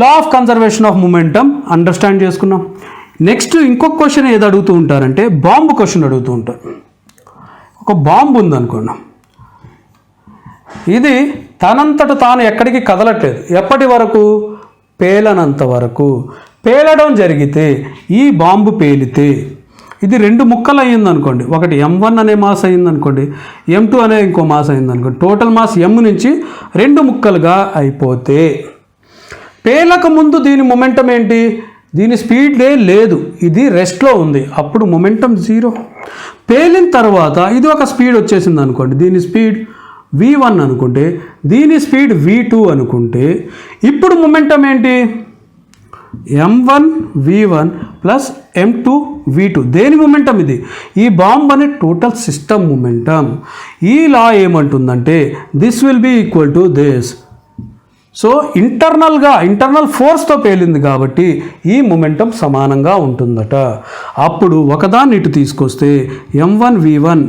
law of conservation of momentum understand చేసుకున్నాం. నెక్స్ట్ ఇంకొక క్వశ్చన్ ఏది అడుగుతూ ఉంటారంటే బాంబు క్వశ్చన్ అడుగుతూ ఉంటారు. ఒక బాంబు ఉందనుకున్నాం, ఇది తనంతట తాను ఎక్కడికి కదలట్లేదు. ఎప్పటి వరకు? పేలనంత వరకు. పేలడం జరిగితే ఈ బాంబు పేలితే ఇది రెండు ముక్కలు అయ్యిందనుకోండి, ఒకటి M1 అనే మాస్ అయ్యిందనుకోండి, M2 అనే ఇంకో మాస్ అయ్యిందనుకోండి, టోటల్ మాస్ M నుంచి రెండు ముక్కలుగా అయిపోతే పేలక ముందు దీని మొమెంటం ఏంటి? దీని స్పీడే లేదు, ఇది రెస్ట్లో ఉంది, అప్పుడు మొమెంటం 0. పేలిన తర్వాత ఇది ఒక స్పీడ్ వచ్చేసింది అనుకోండి, దీని స్పీడ్ v1 అనుకుంటే, దీని స్పీడ్ v2 అనుకుంటే, ఇప్పుడు మొమెంటం ఏంటి? m1 v1 plus m2 v2. దేని మొమెంటం ఇది? ఈ బాంబ్ అనే టోటల్ సిస్టమ్ మొమెంటం. ఈ లా ఏమంటుందంటే this will be equal to this. So internal ఫోర్స్తో పేలింది కాబట్టి ఈ మొమెంటం సమానంగా ఉంటుందట. అప్పుడు ఒకదాన్ని ఇటు తీసుకొస్తే m1 v1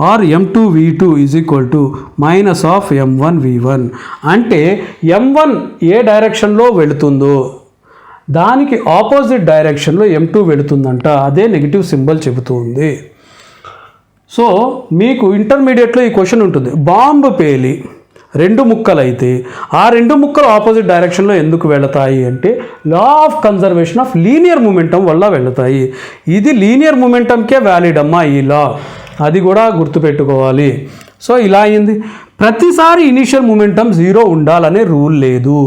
or m2 v2 is equal to minus of m1 v1. అంటే m1 ఏ డైరెక్షన్లో వెళుతుందో దానికి ఆపోజిట్ డైరెక్షన్లో m2 వెళుతుందంట. అదే నెగిటివ్ సింబల్ చెబుతుంది. సో మీకు ఇంటర్మీడియట్లో ఈ క్వశ్చన్ ఉంటుంది, బాంబు పేలి రెండు ముక్కలు అయితే ఆ రెండు ముక్కలు ఆపోజిట్ డైరెక్షన్లో ఎందుకు వెళతాయి అంటే లా of conservation of linear momentum వల్ల వెళతాయి. ఇది లీనియర్ మూమెంటంకే వ్యాలిడ్ అమ్మా ఈ లా, అది కూడా గుర్తుపెట్టుకోవాలి. సో ఇలా అయింది. ప్రతిసారి ఇనీషియల్ మూమెంటం 0 ఉండాలనే రూల్ లేదు.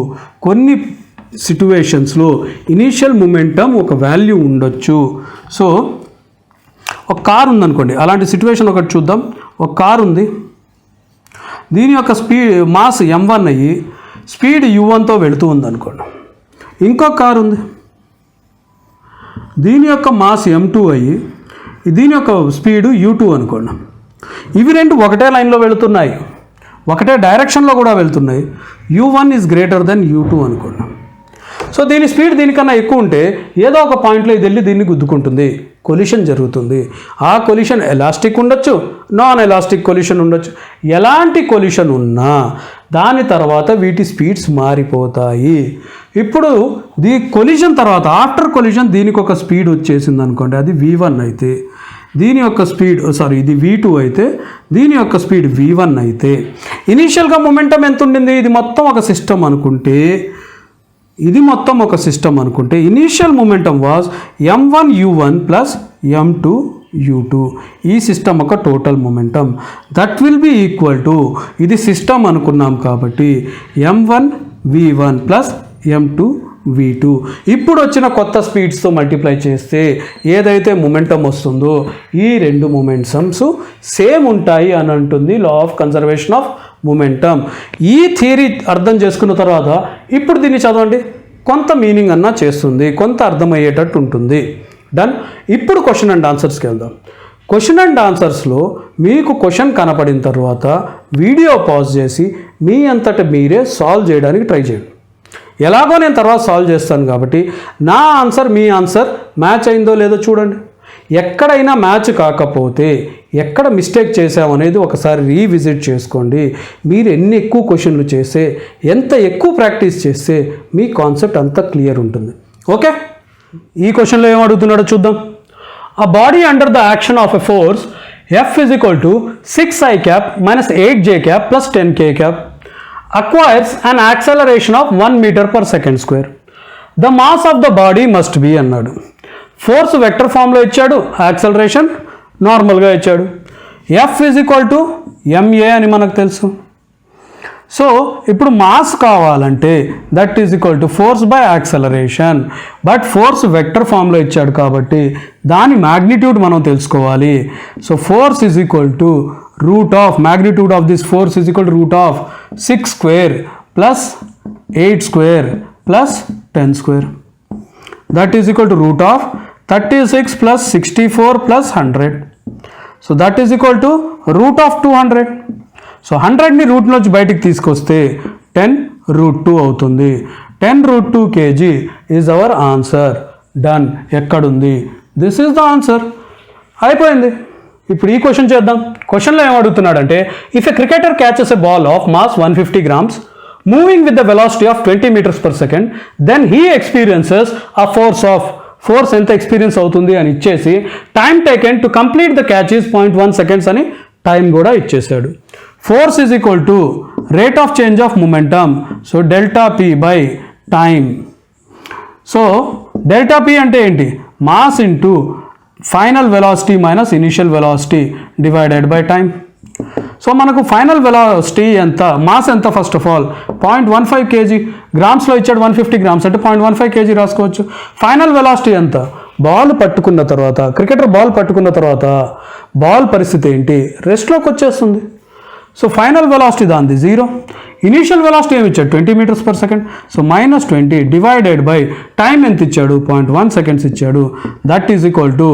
కొన్ని సిట్యువేషన్స్లో ఇనీషియల్ మూమెంటం ఒక వాల్యూ ఉండొచ్చు. సో ఒక కార్ ఉందనుకోండి, అలాంటి సిట్యువేషన్ ఒకటి చూద్దాం. ఒక కార్ ఉంది, దీని యొక్క మాస్ m1 అయ్యి స్పీడ్ u1తో వెళుతూ ఉందనుకోండి. ఇంకొక కార్ ఉంది, దీని యొక్క మాస్ m2 అయ్యి దీని యొక్క స్పీడ్ u2 అనుకోండి. ఇవి రెండు ఒకటే లైన్లో వెళుతున్నాయి, ఒకటే డైరెక్షన్లో కూడా వెళ్తున్నాయి. u1 is greater than u2 అనుకోండి. సో దీని స్పీడ్ దీనికన్నా ఎక్కువ ఉంటే ఏదో ఒక పాయింట్లో ఇది వెళ్ళి దీన్ని గుద్దుకుంటుంది, కొలిషన్ జరుగుతుంది. ఆ కొలిషన్ ఎలాస్టిక్ ఉండొచ్చు, నాన్ ఎలాస్టిక్ కొలిషన్ ఉండొచ్చు. ఎలాంటి కొలిషన్ ఉన్నా దాని తర్వాత వీటి స్పీడ్స్ మారిపోతాయి. ఇప్పుడు కొలిషన్ తర్వాత ఆఫ్టర్ కొలిషన్ దీనికి ఒక స్పీడ్ వచ్చేసింది అనుకోండి, అది v1 అయితే దీని యొక్క స్పీడ్ ఇది v2 అయితే దీని యొక్క స్పీడ్ v1 అయితే ఇనీషియల్గా మొమెంటం ఎంత ఉండింది, ఇది మొత్తం ఒక సిస్టమ్ అనుకుంటే initial momentum was m1 u1 plus m2 u2. ఈ సిస్టమ్ ఒక total momentum that will be equal to, ఇది సిస్టమ్ అనుకున్నాం కాబట్టి m1 v1 plus m2 v2. ఇప్పుడు వచ్చిన కొత్త స్పీడ్స్తో మల్టిప్లై చేస్తే ఏదైతే మొమెంటం వస్తుందో ఈ రెండు మొమెంటమ్స్ సేమ్ ఉంటాయి అని అంటుంది లా ఆఫ్ కన్జర్వేషన్ ఆఫ్ మొమెంటం. ఈ థియరీ అర్థం చేసుకున్న తర్వాత ఇప్పుడు దీన్ని చదవండి, కొంత మీనింగ్ అన్నా చేస్తుంది, కొంత అర్థమయ్యేటట్టు ఉంటుంది. డన్. ఇప్పుడు క్వశ్చన్ అండ్ ఆన్సర్స్కి వెళ్దాం. క్వశ్చన్ అండ్ ఆన్సర్స్లో మీకు క్వశ్చన్ కనపడిన తర్వాత వీడియో పాజ్ చేసి మీ అంతటా మీరే సాల్వ్ చేయడానికి ట్రై చేయండి. ఎలాగో నేను తర్వాత సాల్వ్ చేస్తాను కాబట్టి నా ఆన్సర్ మీ ఆన్సర్ మ్యాచ్ అయిందో లేదో చూడండి. ఎక్కడైనా మ్యాచ్ కాకపోతే ఎక్కడ మిస్టేక్ చేసామనేది ఒకసారి రీవిజిట్ చేసుకోండి. మీరు ఎన్ని ఎక్కువ క్వశ్చన్లు చేస్తే, ఎంత ఎక్కువ ప్రాక్టీస్ చేస్తే మీ కాన్సెప్ట్ అంత క్లియర్ ఉంటుంది. ఓకే, ఈ క్వశ్చన్లో ఏం అడుగుతున్నాడో చూద్దాం. A body under the action of a force F is equal to 6i cap minus 8j cap plus 10k cap acquires an acceleration of 1 meter per second square. The mass of the body must be అన్నాడు. Force vector ఫామ్లో ఇచ్చాడు, acceleration నార్మల్గా ఇచ్చాడు. F is equal to ma అని మనకు తెలుసు. So ఇప్పుడు mass కావాలంటే that is equal to force by acceleration. But force vector ఫామ్లో ఇచ్చాడు కాబట్టి దాని మ్యాగ్నిట్యూడ్ మనం తెలుసుకోవాలి. So force is equal to root of magnitude of this force is equal to root of 6 square plus 8 square plus 10 square. That is equal to root of 36 plus 64 plus 100. So that is equal to root of 200. So 100ని రూట్లోంచి బయటికి తీసుకొస్తే 10 root 2 అవుతుంది. 10 root 2 kg is our answer. Done. ఎక్కడుంది? This is the answer. అయిపోయింది. ఇప్పుడు ఈ question చేద్దాం. క్వశ్చన్లో ఏం అడుగుతున్నాడంటే, if a cricketer catches a ball of mass 150 grams moving with the velocity of 20 meters per second, then he experiences a force ఎంత experience అవుతుంది అని ఇచ్చేసి time taken to complete the catch is 0.1 seconds అని time కూడా ఇచ్చేసాడు. Force is equal to rate of change of momentum. So delta P by time. So delta P అంటే ఏంటి? Mass into final velocity minus initial velocity divided by time. So మనకు final velocity ఎంత, mass ఎంత? First of all 0.15 kg. గ్రామ్స్లో ఇచ్చాడు 150 grams అంటే 0.15 kg రాసుకోవచ్చు. Final velocity ఎంత? Ball పట్టుకున్న తర్వాత, క్రికెటర్ బాల్ పట్టుకున్న తర్వాత బాల్ పరిస్థితి ఏంటి? రెస్ట్లోకి వచ్చేస్తుంది. సో ఫైనల్ వెలాసిటీ దాంది 0. ఇనీషియల్ వెలాసిటీ ఏమి ఇచ్చాడు? 20 meters per second. So -20 divided by time ఎంత ఇచ్చాడు? 0.1 seconds ఇచ్చాడు. That is equal to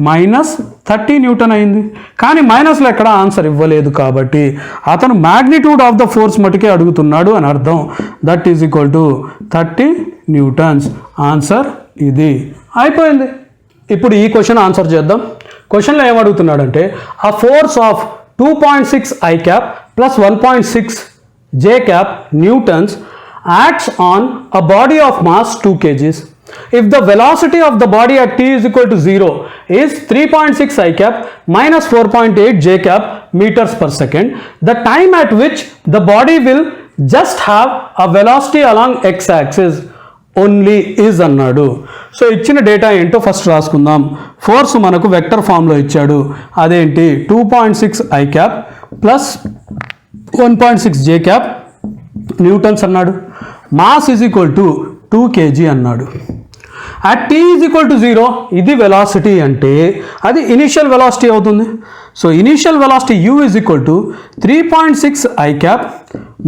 -30 Newton అయింది. కానీ మైనస్లో ఎక్కడ ఆన్సర్ ఇవ్వలేదు కాబట్టి అతను మ్యాగ్నిట్యూడ్ ఆఫ్ ద ఫోర్స్ మటుకే అడుగుతున్నాడు అని అర్థం. That is equal to 30 Newtons. Answer ఇది. అయిపోయింది. ఇప్పుడు ఈ క్వశ్చన్ ఆన్సర్ చేద్దాం. క్వశ్చన్లో ఏం అడుగుతున్నాడంటే, ఆ force of 2.6 I cap plus 1.6 J cap newtons acts on a body of mass 2 kgs. If the velocity of the body at t is equal to 0 is 3.6 I cap minus 4.8 J cap meters per second. The time at which the body will just have a velocity along x axis only is అన్నాడు. సో ఇచ్చిన data ఏంటో first రాసుకుందాం. Force మనకు vector ఫామ్లో ఇచ్చాడు. అదేంటి 2.6 I cap ప్లస్ 1.6 J cap న్యూటన్స్ అన్నాడు. Mass is equal to 2 kg అన్నాడు. At t is equal to 0 ఇది వెలాసిటీ అంటే అది ఇనీషియల్ వెలాసిటీ అవుతుంది. So initial velocity u is equal to 3.6 I cap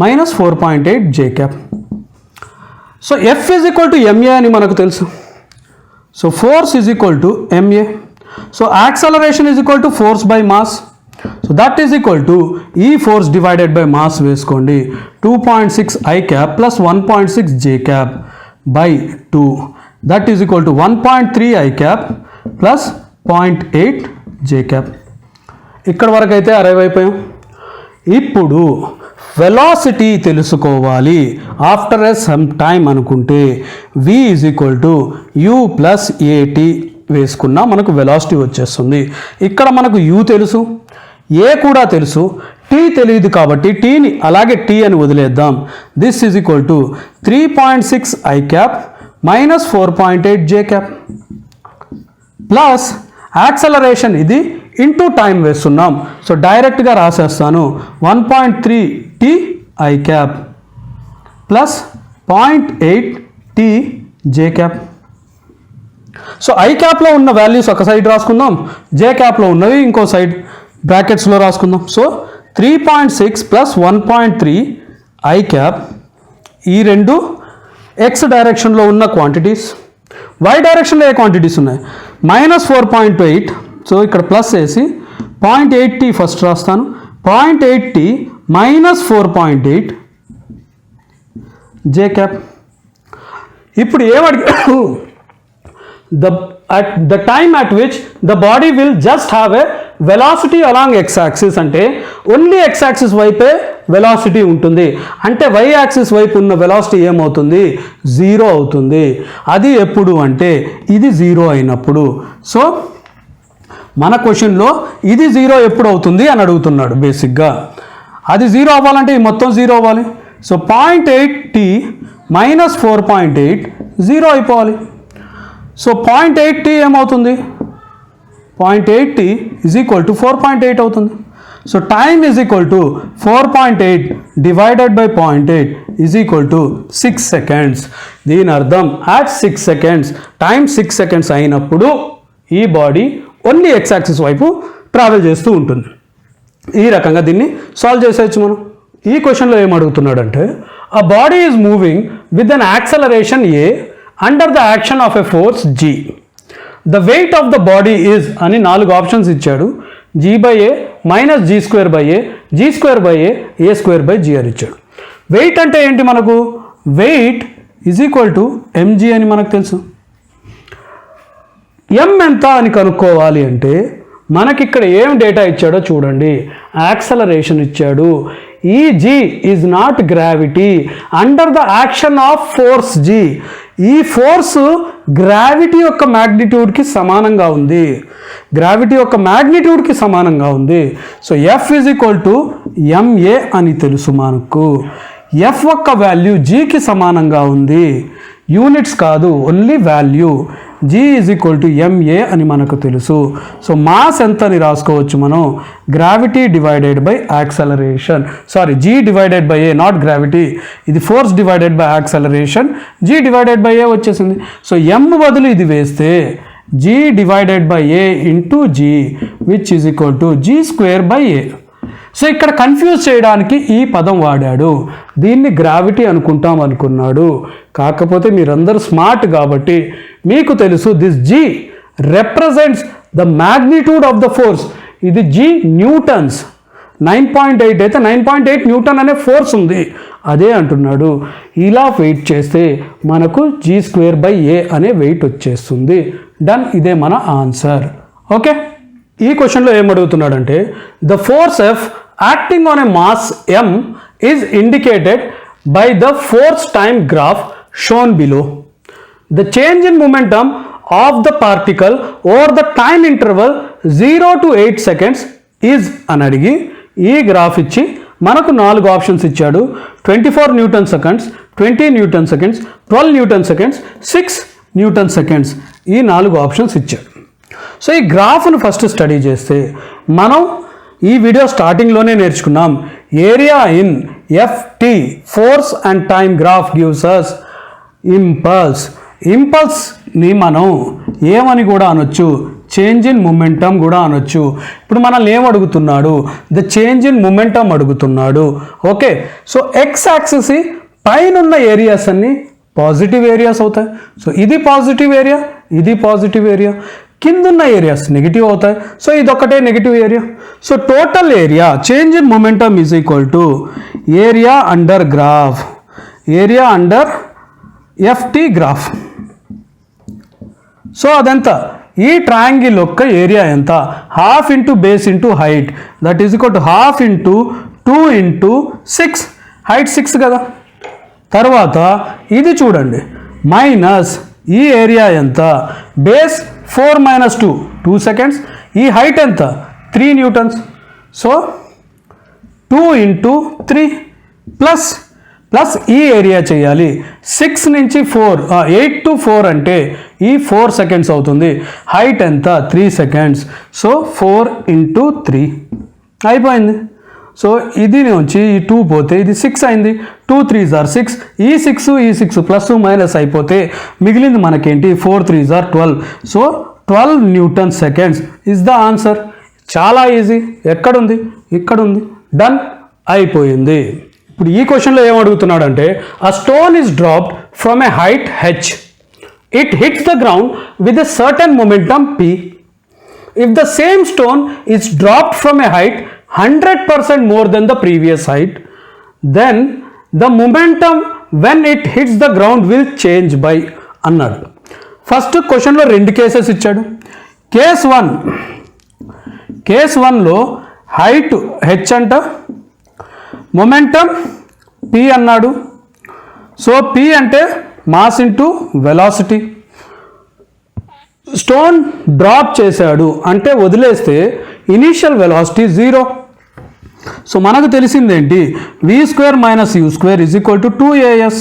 minus 4.8 J cap. So F is equal to ma అని మనకు తెలుసు. So force is equal to ma. So acceleration is equal to force by mass. So that is equal to ఈ force divided by mass వేసుకోండి. 2.6 I cap ప్లస్ 1.6 J cap by 2 that is equal to 1.3 I cap plus 0.8 J cap. ఇక్కడ వరకు అయితే arrive అయిపోయాం. ఇప్పుడు velocity తెలుసుకోవాలి after a some time అనుకుంటే v is equal to u plus at వేసుకున్నా మనకు వెలాసిటీ వచ్చేస్తుంది. ఇక్కడ మనకు u తెలుసు, a కూడా తెలుసు, t తెలియదు కాబట్టి tని అలాగే t అని వదిలేద్దాం. This is equal to 3.6 I cap minus 4.8 J cap plus acceleration ఇది ఇంటూ టైం వేస్తున్నాం. సో డైరెక్ట్గా రాసేస్తాను 1.3 t I cap plus 0.8 t J cap. So I capలో ఉన్న వాల్యూస్ ఒక సైడ్ రాసుకుందాం, J capలో ఉన్నవి ఇంకో సైడ్ బ్రాకెట్స్లో రాసుకుందాం. సో 3.6 ప్లస్ 1.3 I cap ఈ రెండు x డైరెక్షన్లో ఉన్న క్వాంటిటీస్, y డైరెక్షన్లో ఏ క్వాంటిటీస్ ఉన్నాయి మైనస్ 4.8. సో ఇక్కడ ప్లస్ వేసి 0.8t ఫస్ట్ రాస్తాను. 0.8t minus 4.8 J cap. ఇప్పుడు ఏమడిగాడు, at the time at which the body will just have a velocity along x axis అంటే ఓన్లీ x axis వైపే వెలాసిటీ ఉంటుంది. అంటే y యాక్సిస్ వైపు ఉన్న వెలాసిటీ ఏమవుతుంది, 0 అవుతుంది. అది ఎప్పుడు అంటే ఇది 0 అయినప్పుడు. సో మన క్వశ్చన్లో ఇది 0 ఎప్పుడు అవుతుంది అని అడుగుతున్నాడు బేసిక్గా. అది 0 అవ్వాలంటే ఈ మొత్తం 0 అవ్వాలి. సో 0.8t మైనస్ 4.8 0 అయిపోవాలి. సో 0.8t ఏమవుతుంది, 0.8t ఈజ్ ఈక్వల్ టు 4.8 అవుతుంది. So time is equal to 4.8 divided by 0.8 is equal to 6 seconds. దీని అర్థం అట్ 6 seconds టైం 6 seconds అయినప్పుడు ఈ బాడీ ఓన్లీ x యాక్సిస్ వైపు ట్రావెల్ చేస్తూ ఉంటుంది. ఈ రకంగా దీన్ని సాల్వ్ చేసేయచ్చు మనం. ఈ క్వశ్చన్లో ఏం అడుగుతున్నాడంటే a body is moving with an acceleration a under the action of a force g. The weight of the body is అని 4 ఆప్షన్స్ ఇచ్చాడు. g/a minus g²/a, g²/a, a²/g అని ఇచ్చాడు. వెయిట్ అంటే ఏంటి మనకు, weight is equal to mg అని మనకు తెలుసు. m ఎంత అని కనుక్కోవాలి అంటే మనకి ఇక్కడ ఏం డేటా ఇచ్చాడో చూడండి. యాక్సలరేషన్ ఇచ్చాడు. ఈ g is not gravity under the action of force g. ఈ ఫోర్స్ గ్రావిటీ యొక్క మ్యాగ్నిట్యూడ్కి సమానంగా ఉంది, గ్రావిటీ యొక్క మ్యాగ్నిట్యూడ్కి సమానంగా ఉంది. So F is equal to ma అని తెలుసు మనకు. F యొక్క వాల్యూ gకి సమానంగా ఉంది, యూనిట్స్ కాదు only value. g is equal to ma అని మనకు తెలుసు. సో మాస్ ఎంత అని రాసుకోవచ్చు మనం, gravity divided by acceleration. Sorry, g divided by a, not gravity. ఇది force divided by acceleration, g divided by a వచ్చేసింది. సో m బదులు ఇది వేస్తే g divided by a into g which is equal to g²/a. So ఇక్కడ confuse చేయడానికి ఈ పదం వాడాడు. దీన్ని గ్రావిటీ అనుకుంటాం అనుకున్నాడు. కాకపోతే మీరందరూ స్మార్ట్ కాబట్టి మీకు తెలుసు this g represents the magnitude of the force. ఇది g న్యూటన్స్. 9.8 అయితే 9.8 న్యూటన్ అనే ఫోర్స్ ఉంది, అదే అంటున్నాడు. ఇలా వెయిట్ చేస్తే మనకు g²/a అనే వెయిట్ వచ్చేస్తుంది. డన్, ఇదే మన ఆన్సర్. ఓకే, ఈ క్వశ్చన్లో ఏమడుగుతున్నాడంటే the force F acting on a mass m is indicated by the force time graph shown below. The change in momentum of the particle over the time interval 0 to 8 seconds is అని అడిగి ఈ graph ఇచ్చి మనకు 4 options ఇచ్చాడు. 24 Newton seconds, 20 newton seconds, 12 newton seconds, 6 Newton seconds, ఈ 4 options ఇచ్చాడు. So ఈ గ్రాఫ్ను ఫస్ట్ స్టడీ చేస్తే మనం ఈ వీడియో స్టార్టింగ్లోనే నేర్చుకున్నాం. Area in f t force and time graph gives us impulse. ఇంపల్స్ని మనం ఏమని కూడా అనొచ్చు, చేంజ్ ఇన్ మొమెంటం కూడా అనొచ్చు. ఇప్పుడు మనల్ని ఏం అడుగుతున్నాడు, ద చేంజ్ ఇన్ మొమెంటం అడుగుతున్నాడు. ఓకే, సో ఎక్స్ యాక్సిస్ పైన ఉన్న ఏరియాస్ అన్ని పాజిటివ్ ఏరియాస్ అవుతాయి. సో ఇది పాజిటివ్ ఏరియా, ఇది పాజిటివ్ ఏరియా. కిందున్న ఏరియాస్ నెగిటివ్ అవుతాయి. సో ఇదొక్కటే negative area. So total area change in momentum is equal to area under graph, area under FT graph. So అదెంత, ఈ ట్రయాంగిల్ యొక్క ఏరియా ఎంత, half into base into height, that is equal to half into 2 into 6, height 6 కదా. తర్వాత ఇది చూడండి, minus ఈ area ఎంత, బేస్ 4 - 2 2 seconds, ఈ హైట్ ఎంత 3 న్యూటన్స్. సో 2 ఇంటూ 3 ప్లస్ ఈ ఏరియా చేయాలి. 6 నుంచి 4 8 to 4 అంటే ఈ 4 seconds అవుతుంది. హైట్ ఎంత 3 seconds. సో 4 ఇంటూ 3 అయిపోయింది. సో ఇది నుంచి ఈ 2 పోతే ఇది 6 అయింది. 2 3s are 6, ఈ 6 ప్లస్ మైనస్ అయిపోతే మిగిలింది మనకేంటి 4 3s are 12. So 12 newton seconds is the answer. చాలా ఈజీ. ఎక్కడుంది, ఇక్కడ ఉంది. డన్, అయిపోయింది. ఇప్పుడు ఈ క్వశ్చన్లో ఏం అడుగుతున్నాడంటే, a stone is dropped from a height h, it hits the ground with a certain momentum p. If the same stone is dropped from a height 100% more than the previous height, then the momentum when it hits the ground will change by అన్నాడు. First క్వశ్చన్లో 2 cases ఇచ్చాడు. Case 1లో height H అంట, momentum P అన్నాడు. So P అంటే mass into velocity. Stone drop చేశాడు అంటే వదిలేస్తే initial velocity 0. So మనకు తెలిసిందేంటి, v² - u² is equal to 2as.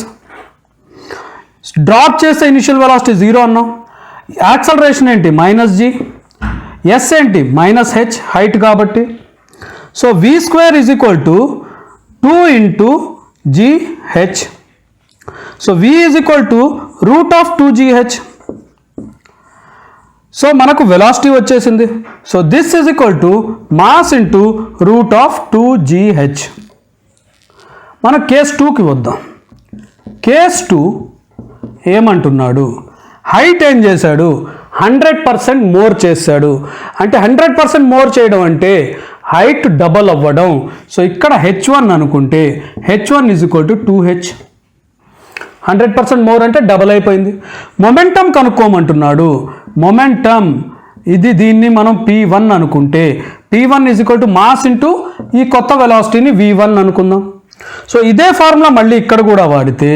Drop చేస్తే ఇనిషియల్ వెలాసిటీ 0 అన్నాం. యాక్సలరేషన్ ఏంటి -g, s ఏంటి -h, హైట్ కాబట్టి. So v² is equal to 2 into gh. So v is equal to √2gh. So మనకు velocity వచ్చేసింది. So this is equal to mass into √2gh. మన case 2కి వద్దాం. Case 2 ఏమంటున్నాడు, హైట్ ఏం చేశాడు 100% మోర్ చేశాడు. అంటే 100% మోర్ చేయడం అంటే హైట్ డబల్ అవ్వడం. సో ఇక్కడ h1 అనుకుంటే h1 is equal to 2h. 100% more అంటే డబల్ అయిపోయింది. మొమెంటం కనుక్కోమంటున్నాడు. మొమెంటం ఇది, దీన్ని మనం p1 అనుకుంటే p1 is equal to mass into ఈ కొత్త వెలాసిటీని v1 అనుకుందాం. సో ఇదే ఫార్ములా మళ్ళీ ఇక్కడ కూడా వాడితే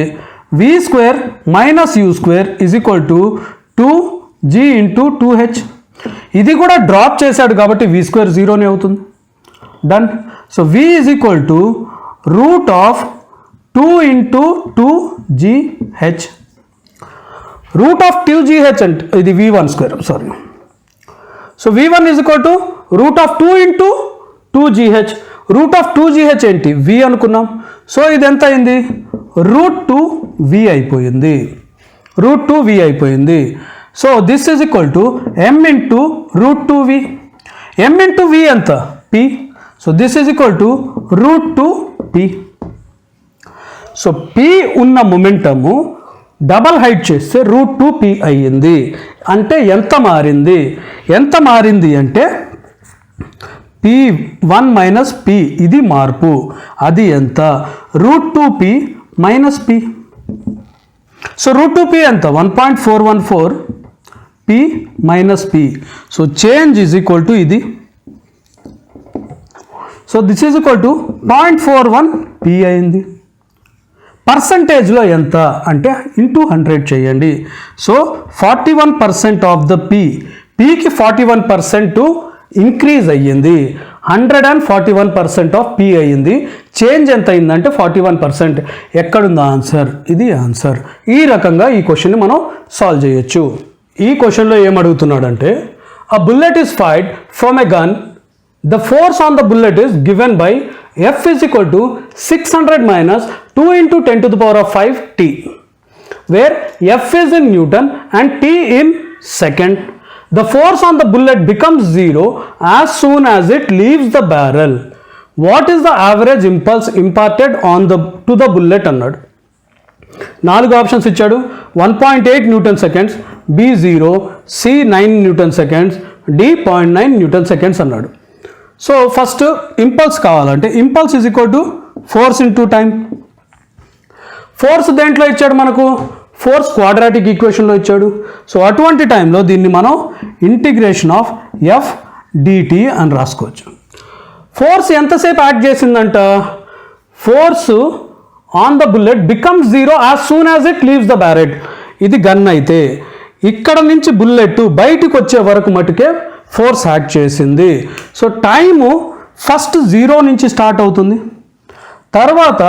v² - u² is equal to 2g into 2h. ఇది కూడా డ్రాప్ చేశాడు కాబట్టి v² 0నే అవుతుంది. Done. So v is equal to √2 into 2gh. √2gh అంటే ఇది v1², sorry. So v1 is equal to √2 into 2gh. √2gh ఏంటి v అనుకున్నాం. సో ఇది ఎంత అయింది, √2v అయిపోయింది. √2v అయిపోయింది. So this is equal to m into √2v. m into v ఎంత p. So this is equal to √2p. So p ఉన్న momentum double height చేస్తే √2p అయ్యింది. అంటే ఎంత మారింది అంటే p1 - p, ఇది మార్పు. అది ఎంత, √2p - p. సో √2p ఎంత 1.414 p - p. So change is equal to ఇది. So this is equal to 0.41 p అయింది. పర్సంటేజ్లో ఎంత అంటే ఇంటూ 100 చేయండి. సో 41% ఆఫ్ ద పీకి 41% ఇంక్రీజ్ అయ్యింది, 141% ఆఫ్ పీ అయ్యింది. చేంజ్ ఎంత అయిందంటే 41%. ఎక్కడుంది ఆన్సర్? ఇది ఆన్సర్. ఈ రకంగా ఈ క్వశ్చన్ని మనం సాల్వ్ చేయొచ్చు. ఈ క్వశ్చన్లో ఏమడుగుతున్నాడంటే a bullet is fired from a gun. The force on the bullet is given by F is equal to 600 minus 2 into 10 to the power of 5 T, where F is in Newton and T in second. The force on the bullet becomes 0 as soon as it leaves the barrel. What is the average impulse imparted to the bullet అన్నాడు. 4 options ఇచ్చాడు. 1.8 newton seconds, B 0, C 9 newton seconds, D 0.9 newton seconds అన్నాడు. So first impulse కావాలంటే impulse is equal to force into time. Force దేంట్లో ఇచ్చాడు మనకు? Force quadratic ఈక్వేషన్లో ఇచ్చాడు. So అటువంటి టైంలో దీన్ని మనం ఇంటిగ్రేషన్ ఆఫ్ ఎఫ్ డిటి అని రాసుకోవచ్చు. ఫోర్స్ ఎంతసేపు యాక్ట్ చేసిందంట? Force on the bullet becomes 0 as soon as it leaves the barrette. ఇది గన్ అయితే ఇక్కడ నుంచి బుల్లెట్ బయటికి వచ్చే వరకు మటుకే ఫోర్స్ యాక్ట్ చేసింది. సో టైము ఫస్ట్ 0 నుంచి స్టార్ట్ అవుతుంది. తర్వాత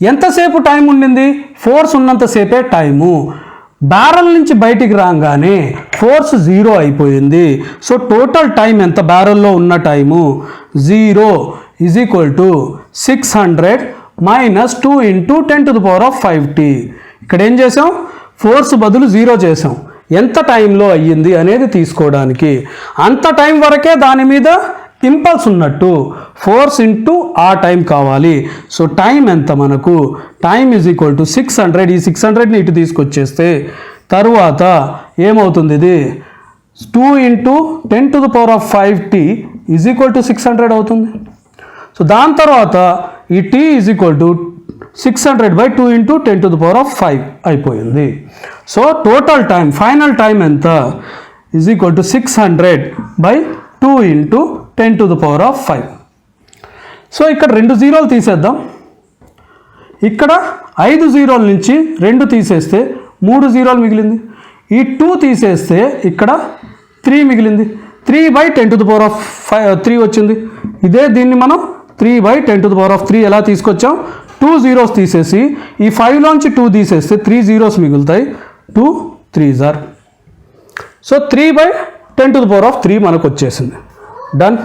ఎంతసేపు టైం ఉండింది? Force ఉన్నంతసేపే time. బ్యారల్ నుంచి బయటికి రాగానే ఫోర్స్ 0 అయిపోయింది. సో టోటల్ టైం ఎంత? బ్యారల్లో ఉన్న time 0 is equal to 600 minus 2 into 10 to the power of 5t. ఇక్కడ ఏం చేసాం? ఫోర్స్ బదులు 0 చేసాం. ఎంత టైంలో అయ్యింది అనేది తీసుకోవడానికి. అంత టైం వరకే దాని మీద ఇంపల్స్ ఉన్నట్టు. ఫోర్స్ ఇంటూ ఆ టైం కావాలి. సో టైం ఎంత మనకు? Time is equal to 600. ఈ 600ని ఇటు తీసుకొచ్చేస్తే తరువాత ఏమవుతుంది? ఇది 2 into 10 to the power of 5t is equal to 600 అవుతుంది. సో దాని తర్వాత ఈ t is equal to 600/2 into 10 to the power of 5 అయిపోయింది. So total time, final time ఎంత? Is equal to 600/2 into 10 to the power of 5. So ఇక్కడ 2 జీరోలు తీసేద్దాం. ఇక్కడ 5 జీరోల నుంచి 2 తీసేస్తే 3 జీరోలు మిగిలింది. ఈ 2 తీసేస్తే ఇక్కడ 3 మిగిలింది. 3/10 to the power of 3 వచ్చింది. ఇదే దీన్ని మనం 3/10 to the power of 3 ఎలా తీసుకొచ్చాం? 2 జీరోస్ తీసేసి ఈ 5లోంచి 2 తీసేస్తే 3 జీరోస్ మిగులుతాయి. 2 3s are. So 3/10 to the power of 3 మనకు వచ్చేసింది. డన్.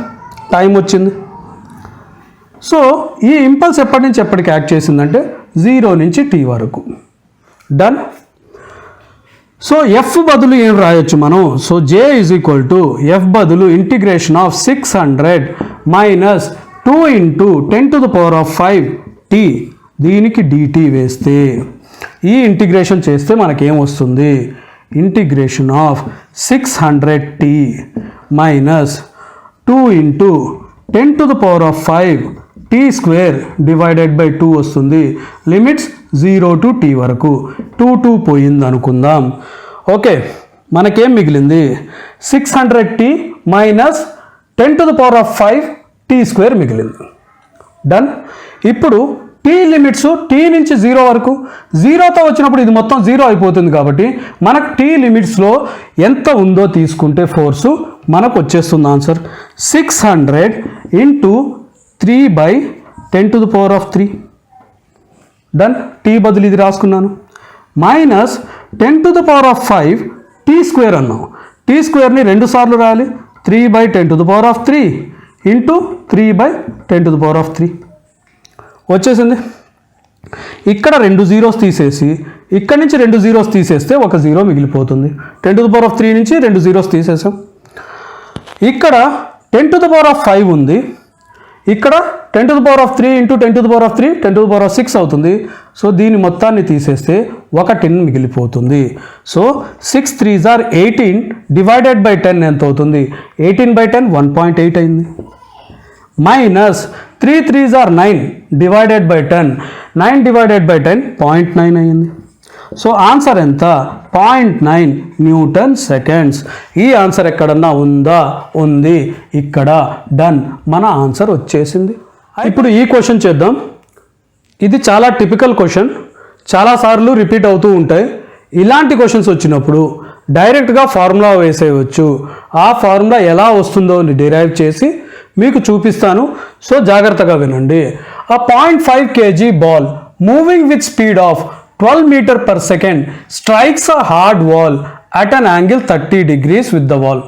టైం వచ్చింది. సో ఈ ఇంపల్స్ ఎప్పటి నుంచి ఎప్పటికి యాక్ట్ చేసిందంటే 0 నుంచి t వరకు. డన్. సో ఎఫ్ బదులు ఏం రాయొచ్చు మనం? So J is equal to F బదులు integration of 600 minus 2 into 10 to the power of 5t, దీనికి dt వేస్తే ఈ ఇంటిగ్రేషన్ చేస్తే మనకేం వస్తుంది? Integration of 600t minus 2 into 10 to the power of 5 t square divided by 2 వస్తుంది. లిమిట్స్ 0 to t వరకు. 2 పోయింది అనుకుందాం. ఓకే, మనకేం మిగిలింది? 600t minus 10 to the power of 5 t square మిగిలింది. డన్. ఇప్పుడు t లిమిట్స్ t నుంచి 0 వరకు. 0తో వచ్చినప్పుడు ఇది మొత్తం 0 అయిపోతుంది కాబట్టి మనకు t లిమిట్స్లో ఎంత ఉందో తీసుకుంటే ఫోర్సు మనకు వచ్చేస్తుంది answer. 600 into 3/10 to the power of 3. Done. t బదులు ఇది రాసుకున్నాను. Minus 10 to the power of 5 t square అన్నాం. t స్క్వేర్ని 2 సార్లు రాయాలి. 3/10 to the power of 3 into 3/10 to the power of 3 వచ్చేసింది. ఇక్కడ 2 జీరోస్ తీసేసి ఇక్కడ నుంచి 2 జీరోస్ తీసేస్తే ఒక 0 మిగిలిపోతుంది. 10 to the power of 3 నుంచి 2 జీరోస్ తీసేసాం. ఇక్కడ 10 to the power of 5 ఉంది. ఇక్కడ 10 to the power of 3 into 10 to the power of 3 10 to the power of 6 అవుతుంది. సో దీని మొత్తాన్ని తీసేస్తే ఒక 10 మిగిలిపోతుంది. So 6 3s are 18 divided by 10 ఎంత అవుతుంది? 18/10 1.8 అయింది. Minus 3 3s are 9 divided by 10 9 divided by 10 0.9 అయింది. సో ఆన్సర్ ఎంత? 0.9 న్యూటన్ సెకండ్స్. ఈ ఆన్సర్ ఎక్కడన్నా ఉందా? ఉంది. ఇక్కడ. డన్. మన ఆన్సర్ వచ్చేసింది. ఇప్పుడు ఈ క్వశ్చన్ చేద్దాం. ఇది చాలా టిపికల్ క్వశ్చన్. చాలాసార్లు రిపీట్ అవుతూ ఉంటాయి. ఇలాంటి క్వశ్చన్స్ వచ్చినప్పుడు డైరెక్ట్గా ఫార్ములా వేసేయవచ్చు. ఆ ఫార్ములా ఎలా వస్తుందో డిరైవ్ చేసి మీకు చూపిస్తాను. సో జాగ్రత్తగా వినండి. A 0.5 kg ball moving with speed of 12 meter per second strikes a hard wall at an angle 30 degrees with the wall.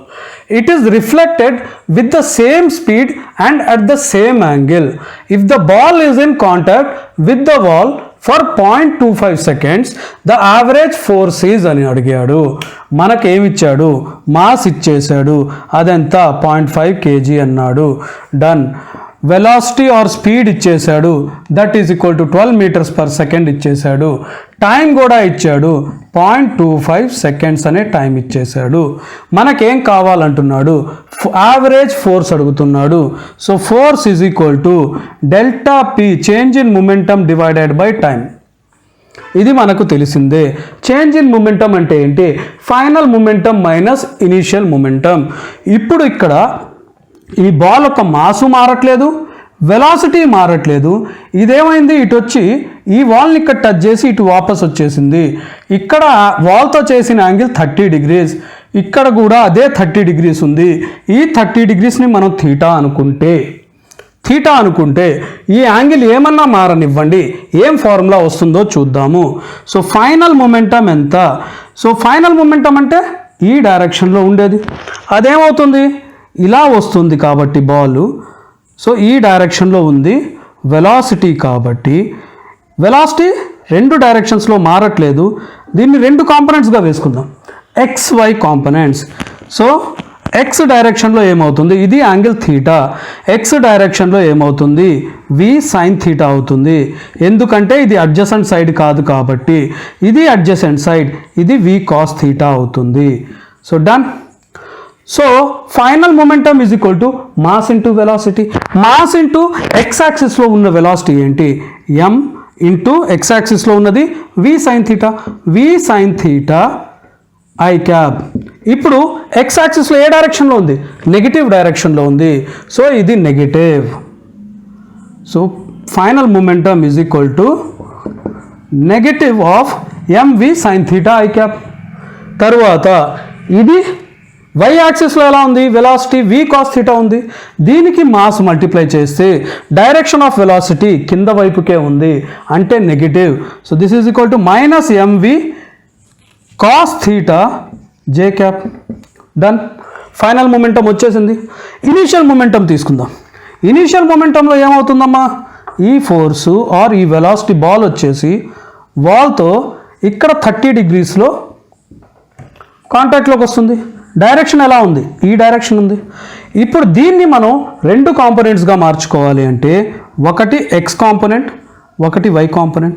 It is reflected with the same speed and at the same angle. If the ball is in contact with the wall for 0.25 seconds, the average force is అని అడిగాడు. మనకేమిచ్చాడు? Mass ఇచ్చేసాడు. అదెంత? 0.5 kg అన్నాడు. డన్. Velocity or speed ఇచ్చేసాడు, that is equal to 12 metres per second ఇచ్చేసాడు. Time కూడా ఇచ్చాడు, 0.25 సెకండ్స్ అనే టైం ఇచ్చేసాడు. మనకేం కావాలంటున్నాడు? యావరేజ్ ఫోర్స్ అడుగుతున్నాడు. So force is equal to delta P, change in momentum divided by time. ఇది మనకు తెలిసిందే. చేంజ్ ఇన్ మొమెంటమ్ అంటే ఏంటి? Final momentum minus initial momentum. ఇప్పుడు ఇక్కడ ఈ బాల్ యొక్క మాసు మారట్లేదు, వెలాసిటీ మారట్లేదు. ఇదేమైంది? ఇటు వచ్చి ఈ వాల్ని ఇక్కడ టచ్ చేసి ఇటు వాపస్ వచ్చేసింది. ఇక్కడ వాల్తో చేసిన యాంగిల్ 30 డిగ్రీస్, ఇక్కడ కూడా అదే 30 డిగ్రీస్ ఉంది. ఈ 30 డిగ్రీస్ని మనం థీటా అనుకుంటే ఈ యాంగిల్ ఏమన్నా మారనివ్వండి, ఏం ఫార్ములా వస్తుందో చూద్దాము. సో ఫైనల్ మొమెంటం ఎంత? సో ఫైనల్ మొమెంటం అంటే ఈ డైరెక్షన్లో ఉండేది, అదేమవుతుంది? ఇలా వస్తుంది కాబట్టి బాల్, సో ఈ డైరెక్షన్లో ఉంది. వెలాసిటీ కాబట్టి వెలాసిటీ రెండు డైరెక్షన్స్లో మారట్లేదు. దీన్ని రెండు కాంపనెంట్స్గా వేసుకుందాం, XY కాంపనెంట్స్. సో ఎక్స్ డైరెక్షన్లో ఏమవుతుంది? ఇది యాంగిల్ థీటా. ఎక్స్ డైరెక్షన్లో ఏమవుతుంది? V sin థీటా అవుతుంది. ఎందుకంటే ఇది అడ్జసెంట్ సైడ్ కాదు కాబట్టి. ఇది అడ్జసెంట్ సైడ్, ఇది V cos థీటా అవుతుంది. So done. So final momentum is equal to mass into velocity. Mass into x యాక్సిస్లో ఉన్న వెలాసిటీ ఏంటి? M ఇంటూ ఎక్స్ యాక్సిస్లో ఉన్నది V sin theta. V sin theta I cab. ఇప్పుడు X యాక్సిస్లో ఏ డైరెక్షన్లో ఉంది? Negative డైరెక్షన్లో ఉంది. సో ఇది negative. So final momentum is equal to negative of MV sin theta I cab. తరువాత ఇది వై యాక్సిస్లో ఎలా ఉంది? వెలాసిటీ V cos థీటా ఉంది. దీనికి మాస్ మల్టిప్లై చేస్తే డైరెక్షన్ ఆఫ్ వెలాసిటీ కింద వైపుకే ఉంది, అంటే negative. So this is equal to minus MV cos theta J cap. Done. Final momentum వచ్చేసింది. ఇనీషియల్ మొమెంటం తీసుకుందాం. ఇనీషియల్ మొమెంటంలో ఏమవుతుందమ్మా? ఈ ఫోర్సు ఆర్ ఈ వెలాసిటీ బాల్ వచ్చేసి వాల్తో ఇక్కడ 30 డిగ్రీస్లో కాంటాక్ట్లోకి వస్తుంది. డైరెక్షన్ ఎలా ఉంది? ఈ డైరెక్షన్ ఉంది. ఇప్పుడు దీన్ని మనం రెండు కాంపోనెంట్స్గా మార్చుకోవాలి అంటే ఒకటి ఎక్స్ కాంపోనెంట్, ఒకటి వై కాంపోనెంట్.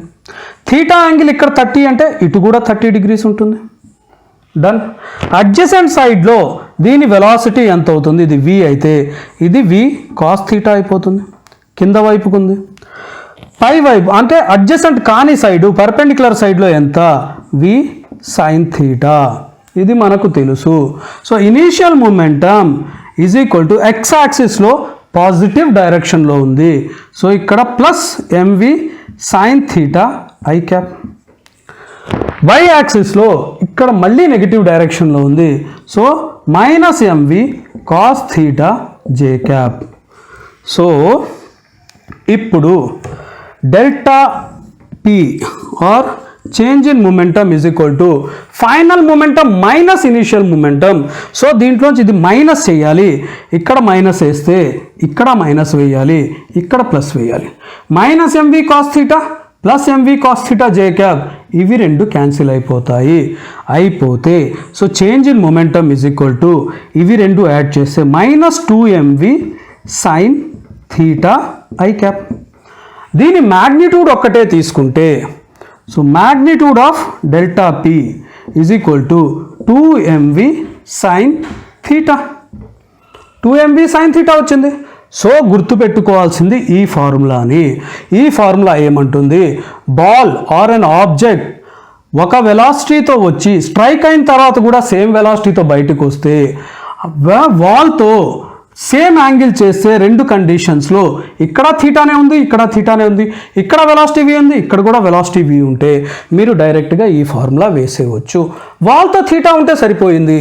థీటా యాంగిల్ ఇక్కడ 30 అంటే ఇటు కూడా 30 డిగ్రీస్ ఉంటుంది. డన్. అడ్జసెంట్ సైడ్లో దీని వెలాసిటీ ఎంత అవుతుంది? ఇది V అయితే ఇది V cos థీటా అయిపోతుంది, కింద వైపుకు ఉంది. పై వైపు అంటే అడ్జసెంట్ కాని సైడు పర్పెండిక్యులర్ సైడ్లో ఎంత? V sin theta. ఇది మనకు తెలుసు. So initial momentum is equal to x యాక్సిస్లో పాజిటివ్ డైరెక్షన్లో ఉంది. సో ఇక్కడ plus MV sin theta I cap. Y యాక్సిస్లో ఇక్కడ మళ్ళీ నెగిటివ్ డైరెక్షన్లో ఉంది. So minus MV cos theta J cap. So ఇప్పుడు delta P or change in momentum is equal to final momentum minus initial momentum. So దీంట్లోంచి ఇది minus చేయాలి, ఇక్కడ మైనస్ వేస్తే ఇక్కడ మైనస్ వేయాలి, ఇక్కడ ప్లస్ వేయాలి. Minus MV cos theta plus MV cos theta J cap, ఇవి రెండు క్యాన్సిల్ అయిపోతే so change in momentum is equal to ఇవి రెండు యాడ్ చేస్తే minus 2MV sin theta I cap. దీని మ్యాగ్నిట్యూడ్ ఒక్కటే తీసుకుంటే so magnitude of delta P is equal to 2MV sin theta. 2MV sin theta వచ్చింది. సో గుర్తుపెట్టుకోవాల్సింది ఈ ఫార్ములాని. ఈ ఫార్ములా ఏమంటుంది? బాల్ ఆర్ అన్ ఆబ్జెక్ట్ ఒక వెలాసిటీతో వచ్చి స్ట్రైక్ అయిన తర్వాత కూడా సేమ్ వెలాసిటీతో బయటకు వస్తే వాల్తో సేమ్ యాంగిల్ చేస్తే రెండు కండిషన్స్లో ఇక్కడ థీటానే ఉంది, ఇక్కడ థీటానే ఉంది, ఇక్కడ వెలాసిటీ v ఉంది, ఇక్కడ కూడా వెలాసిటీ v ఉంటే మీరు డైరెక్ట్గా ఈ ఫార్ములా వేసేయవచ్చు. వాళ్ళతో థీటా ఉంటే సరిపోయింది.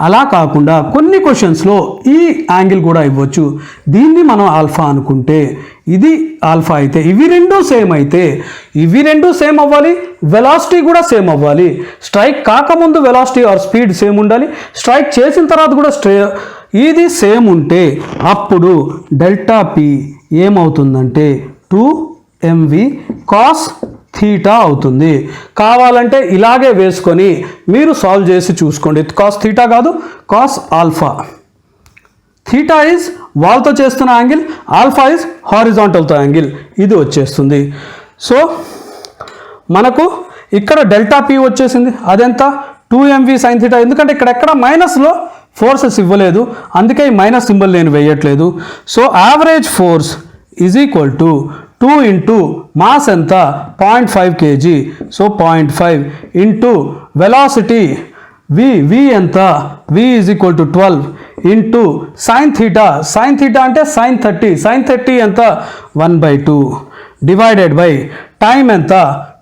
అలా కాకుండా కొన్ని క్వశ్చన్స్లో ఈ యాంగిల్ కూడా ఇవ్వచ్చు. దీన్ని మనం ఆల్ఫా అనుకుంటే ఇది ఆల్ఫా అయితే ఇవి రెండు సేమ్ అయితే ఇవి రెండు సేమ్ అవ్వాలి, వెలాసిటీ కూడా సేమ్ అవ్వాలి. స్ట్రైక్ కాకముందు వెలాసిటీ ఆర్ స్పీడ్ సేమ్ ఉండాలి, స్ట్రైక్ చేసిన తర్వాత కూడా ఇది సేమ్ ఉంటే అప్పుడు డెల్టా పి ఏమవుతుందంటే 2mv కాస్ థీటా అవుతుంది. కావాలంటే ఇలాగే వేసుకొని మీరు సాల్వ్ చేసి చూసుకోండి. కాస్ థీటా కాదు, కాస్ ఆల్ఫా. థీటా ఈజ్ వాల్తో చేస్తున్న యాంగిల్, ఆల్ఫా ఈజ్ హారిజాంటల్తో యాంగిల్. ఇది వచ్చేస్తుంది. సో మనకు ఇక్కడ డెల్టా పి వచ్చేసింది. అదెంత 2mv సైన్ థీటా. ఎందుకంటే ఇక్కడెక్కడ మైనస్లో ఫోర్సెస్ ఇవ్వలేదు, అందుకే ఈ మైనస్ సింబల్ నేను వేయట్లేదు. So average force is equal to 2 into mass ఎంత 0.5 kg. So 0.5 into velocity v ఎంత v is equal to 12 into sine theta. Sine theta అంటే సైన్ 30. సైన్ 30 ఎంత 1/2 డివైడెడ్ బై టైం ఎంత,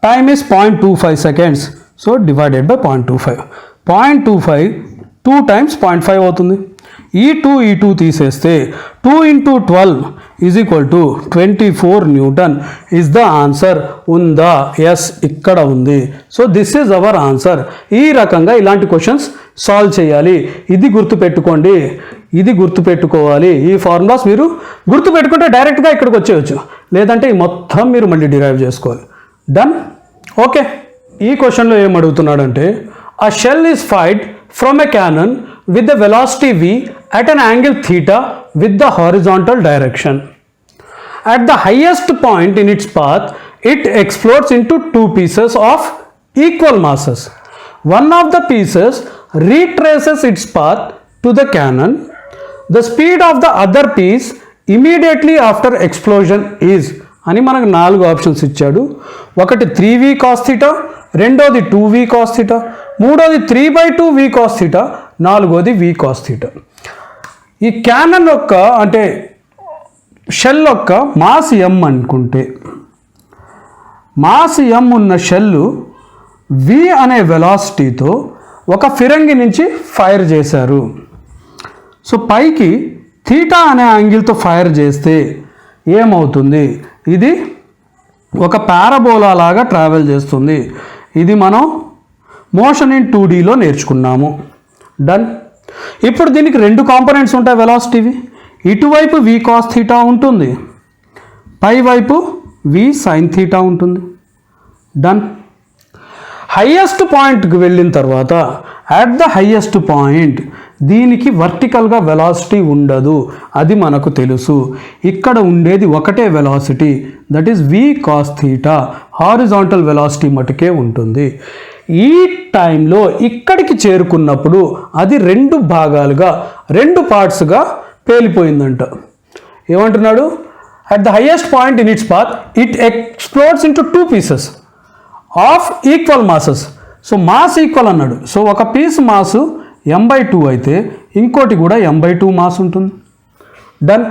time is 0.25 seconds. So divided by 0.25. 0.25 2 times 0.5 అవుతుంది. ఈ 2 తీసేస్తే 2 into 12 is equal to 24 Newton is the answer. ఉందా? Yes, ఇక్కడ ఉంది. So this is our answer. ఈ రకంగా ఇలాంటి క్వశ్చన్స్ సాల్వ్ చేయాలి. ఇది గుర్తుపెట్టుకోండి, ఇది గుర్తుపెట్టుకోవాలి. ఈ ఫార్ములాస్ మీరు గుర్తుపెట్టుకుంటే డైరెక్ట్గా ఇక్కడికి వచ్చేయచ్చు, లేదంటే ఈ మొత్తం మీరు మళ్ళీ డిరైవ్ చేసుకోవాలి. డన్? ఓకే. ఈ క్వశ్చన్లో ఏం అడుగుతున్నాడంటే a shell is fired from a cannon with the velocity v at an angle theta with the horizontal direction. At the highest point in its path, it explodes into two pieces of equal masses. One of the pieces retraces its path to the cannon. The speed of the other piece immediately after explosion is అని మనకు 4 options ఇచ్చాడు. ఒకటి 3v cos theta, రెండోది 2v cos theta, మూడోది 3/2v cos theta, నాలుగోది v cos theta. ఈ canon యొక్క అంటే షెల్ యొక్క మాస్ m అనుకుంటే, మాస్ m ఉన్న షెల్లు v అనే వెలాసిటీతో ఒక ఫిరంగి నుంచి ఫైర్ చేశారు. సో పైకి థీటా అనే యాంగిల్తో ఫైర్ చేస్తే ఏమవుతుంది? ఇది ఒక పారాబోలా లాగా ట్రావెల్ చేస్తుంది. ఇది మనం మోషన్ ఇన్ 2Dలో నేర్చుకున్నాము. డన్. ఇప్పుడు దీనికి రెండు కాంపోనెంట్స్ ఉంటాయి వెలాసిటీవి. ఇటువైపు v cos theta ఉంటుంది, పైవైపు v sin theta ఉంటుంది. డన్. హైయెస్ట్ పాయింట్కి వెళ్ళిన తర్వాత అట్ ద హైయెస్ట్ పాయింట్ దీనికి వర్టికల్గా వెలాసిటీ ఉండదు, అది మనకు తెలుసు. ఇక్కడ ఉండేది ఒకటే velocity, that is v cos theta. Horizontal velocity మటుకే ఉంటుంది. ఈ టైంలో ఇక్కడికి చేరుకున్నప్పుడు అది రెండు భాగాలుగా, రెండు పార్ట్స్గా పేలిపోయిందంట. ఏమంటున్నాడు? At the highest point in its path it explodes into 2 pieces of equal masses. So mass equal అన్నాడు. సో ఒక పీస్ మాసు m/2 అయితే ఇంకోటి కూడా m/2 మాస్ ఉంటుంది. డన్.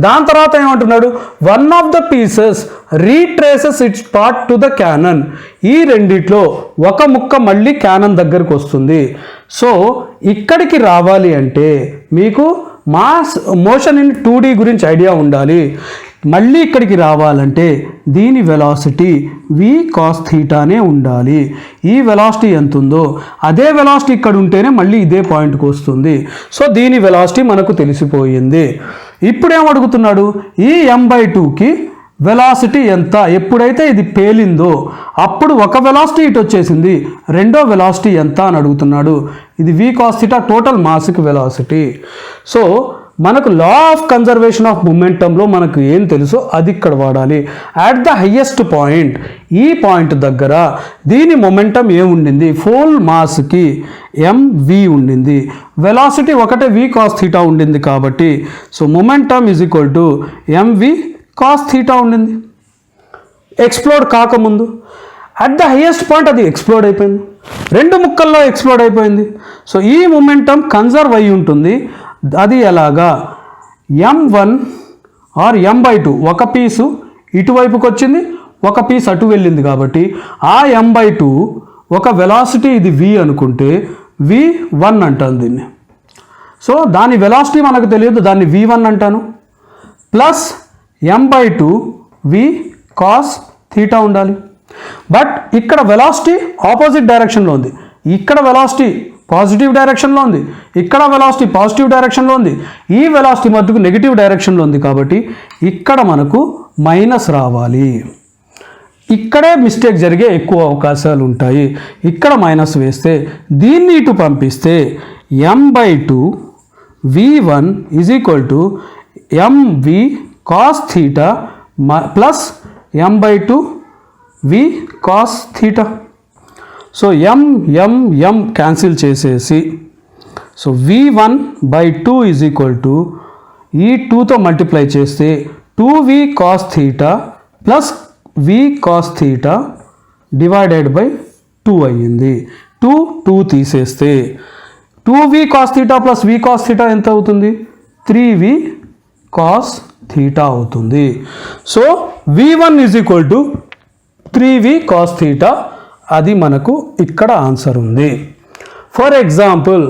దాని తర్వాత ఏమంటున్నాడు? One of the pieces retraces its part to the cannon. ఈ రెండిట్లో ఒక ముక్క మళ్ళీ క్యానన్ దగ్గరకు వస్తుంది. సో ఇక్కడికి రావాలి అంటే మీకు మోషన్ ఇన్ 2D గురించి ఐడియా ఉండాలి. మళ్ళీ ఇక్కడికి రావాలంటే దీని వెలాసిటీ v cos thetaనే ఉండాలి. ఈ వెలాసిటీ ఎంత ఉందో అదే వెలాసిటీ ఇక్కడ ఉంటేనే మళ్ళీ ఇదే పాయింట్కి వస్తుంది. సో దీని వెలాసిటీ మనకు తెలిసిపోయింది. ఇప్పుడు ఏమడుగుతున్నాడు? ఈ m/2కి వెలాసిటీ ఎంత? ఎప్పుడైతే ఇది పేలిందో అప్పుడు ఒక వెలాసిటీ ఇటు వచ్చేసింది, రెండో వెలాసిటీ ఎంత అని అడుగుతున్నాడు. ఇది v cos theta టోటల్ మాస్కి వెలాసిటీ. సో మనకు లా ఆఫ్ కన్జర్వేషన్ ఆఫ్ మొమెంటంలో మనకు ఏం తెలుసో అది ఇక్కడ వాడాలి. అట్ ద హయ్యెస్ట్ పాయింట్, ఈ పాయింట్ దగ్గర దీని మొమెంటం ఏముండింది? ఫుల్ మాస్కి mv ఉండింది, వెలాసిటీ ఒకటే v cos theta ఉండింది కాబట్టి so momentum is equal to mv cos theta ఉండింది ఎక్స్ప్లోడ్ కాకముందు. అట్ ద హయ్యెస్ట్ పాయింట్ అది ఎక్స్ప్లోడ్ అయిపోయింది, రెండు ముక్కల్లో ఎక్స్ప్లోడ్ అయిపోయింది. సో ఈ మొమెంటం కన్జర్వ్ అయి ఉంటుంది. అది ఎలాగా? m1 ఆర్ m/2 ఒక పీసు ఇటువైపుకి వచ్చింది, ఒక పీస్ అటు వెళ్ళింది కాబట్టి ఆ m/2 ఒక వెలాసిటీ ఇది v అనుకుంటే v1 అంటాను దీన్ని. సో దాని వెలాసిటీ మనకు తెలియదు, దాన్ని v1 అంటాను. ప్లస్ m/2 v cos θ ఉండాలి. బట్ ఇక్కడ వెలాసిటీ ఆపోజిట్ డైరెక్షన్లో ఉంది, ఇక్కడ వెలాసిటీ పాజిటివ్ డైరెక్షన్లో ఉంది, ఇక్కడ వెలాసిటీ పాజిటివ్ డైరెక్షన్లో ఉంది, ఈ వెలాసిటీ మధ్యకు నెగిటివ్ డైరెక్షన్లో ఉంది కాబట్టి ఇక్కడ మనకు మైనస్ రావాలి. ఇక్కడే మిస్టేక్ జరిగే ఎక్కువ అవకాశాలు ఉంటాయి. ఇక్కడ మైనస్ వేస్తే దీన్ని ఇటు పంపిస్తే m/2 v1 is equal to mv cos θ plus m/2 v cos θ. So m cancel చేసేసి so v1/2 is equal to ఈ 2తో మల్టిప్లై చేస్తే 2v cos θ plus v cos θ divided by 2 అయ్యింది. 2 తీసేస్తే 2v cos θ plus v cos θ ఎంత అవుతుంది? 3v cos θ అవుతుంది. So v1 is equal to 3v cos θ, అది మనకు ఇక్కడ ఆన్సర్ ఉంది. ఫర్ ఎగ్జాంపుల్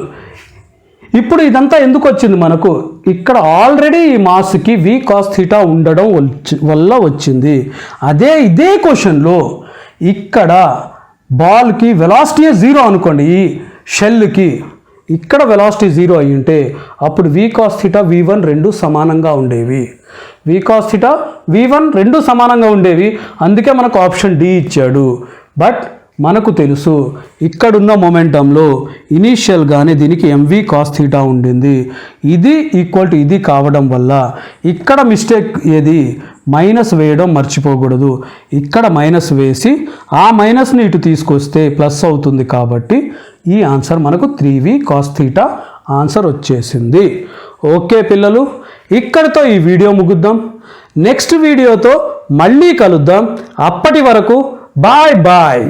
ఇప్పుడు ఇదంతా ఎందుకు వచ్చింది మనకు? ఇక్కడ ఆల్రెడీ ఈ మాస్కి v cos θ ఉండడం వల్ల వచ్చింది. ఇదే క్వశ్చన్లో ఇక్కడ బాల్కి వెలాసిటీ 0 అనుకోండి, ఈ షెల్కి ఇక్కడ వెలాసిటీ 0 అయి ఉంటే అప్పుడు v cos θ v1 రెండు సమానంగా ఉండేవి. v cos θ v1 రెండు సమానంగా ఉండేవి, అందుకే మనకు ఆప్షన్ డి ఇచ్చాడు. బట్ మనకు తెలుసు ఇక్కడున్న మొమెంటంలో ఇనీషియల్గానే దీనికి mv cos θ ఉండింది. ఇది ఈక్వల్ టు ఇది కావడం వల్ల ఇక్కడ మిస్టేక్ ఏది? మైనస్ వేయడం మర్చిపోకూడదు. ఇక్కడ మైనస్ వేసి ఆ మైనస్ని ఇటు తీసుకొస్తే ప్లస్ అవుతుంది కాబట్టి ఈ ఆన్సర్ మనకు 3v cos θ ఆన్సర్ వచ్చేసింది. ఓకే పిల్లలు, ఇక్కడితో ఈ వీడియో ముగిద్దాం. నెక్స్ట్ వీడియోతో మళ్ళీ కలుద్దాం. అప్పటి వరకు బాయ్ బాయ్.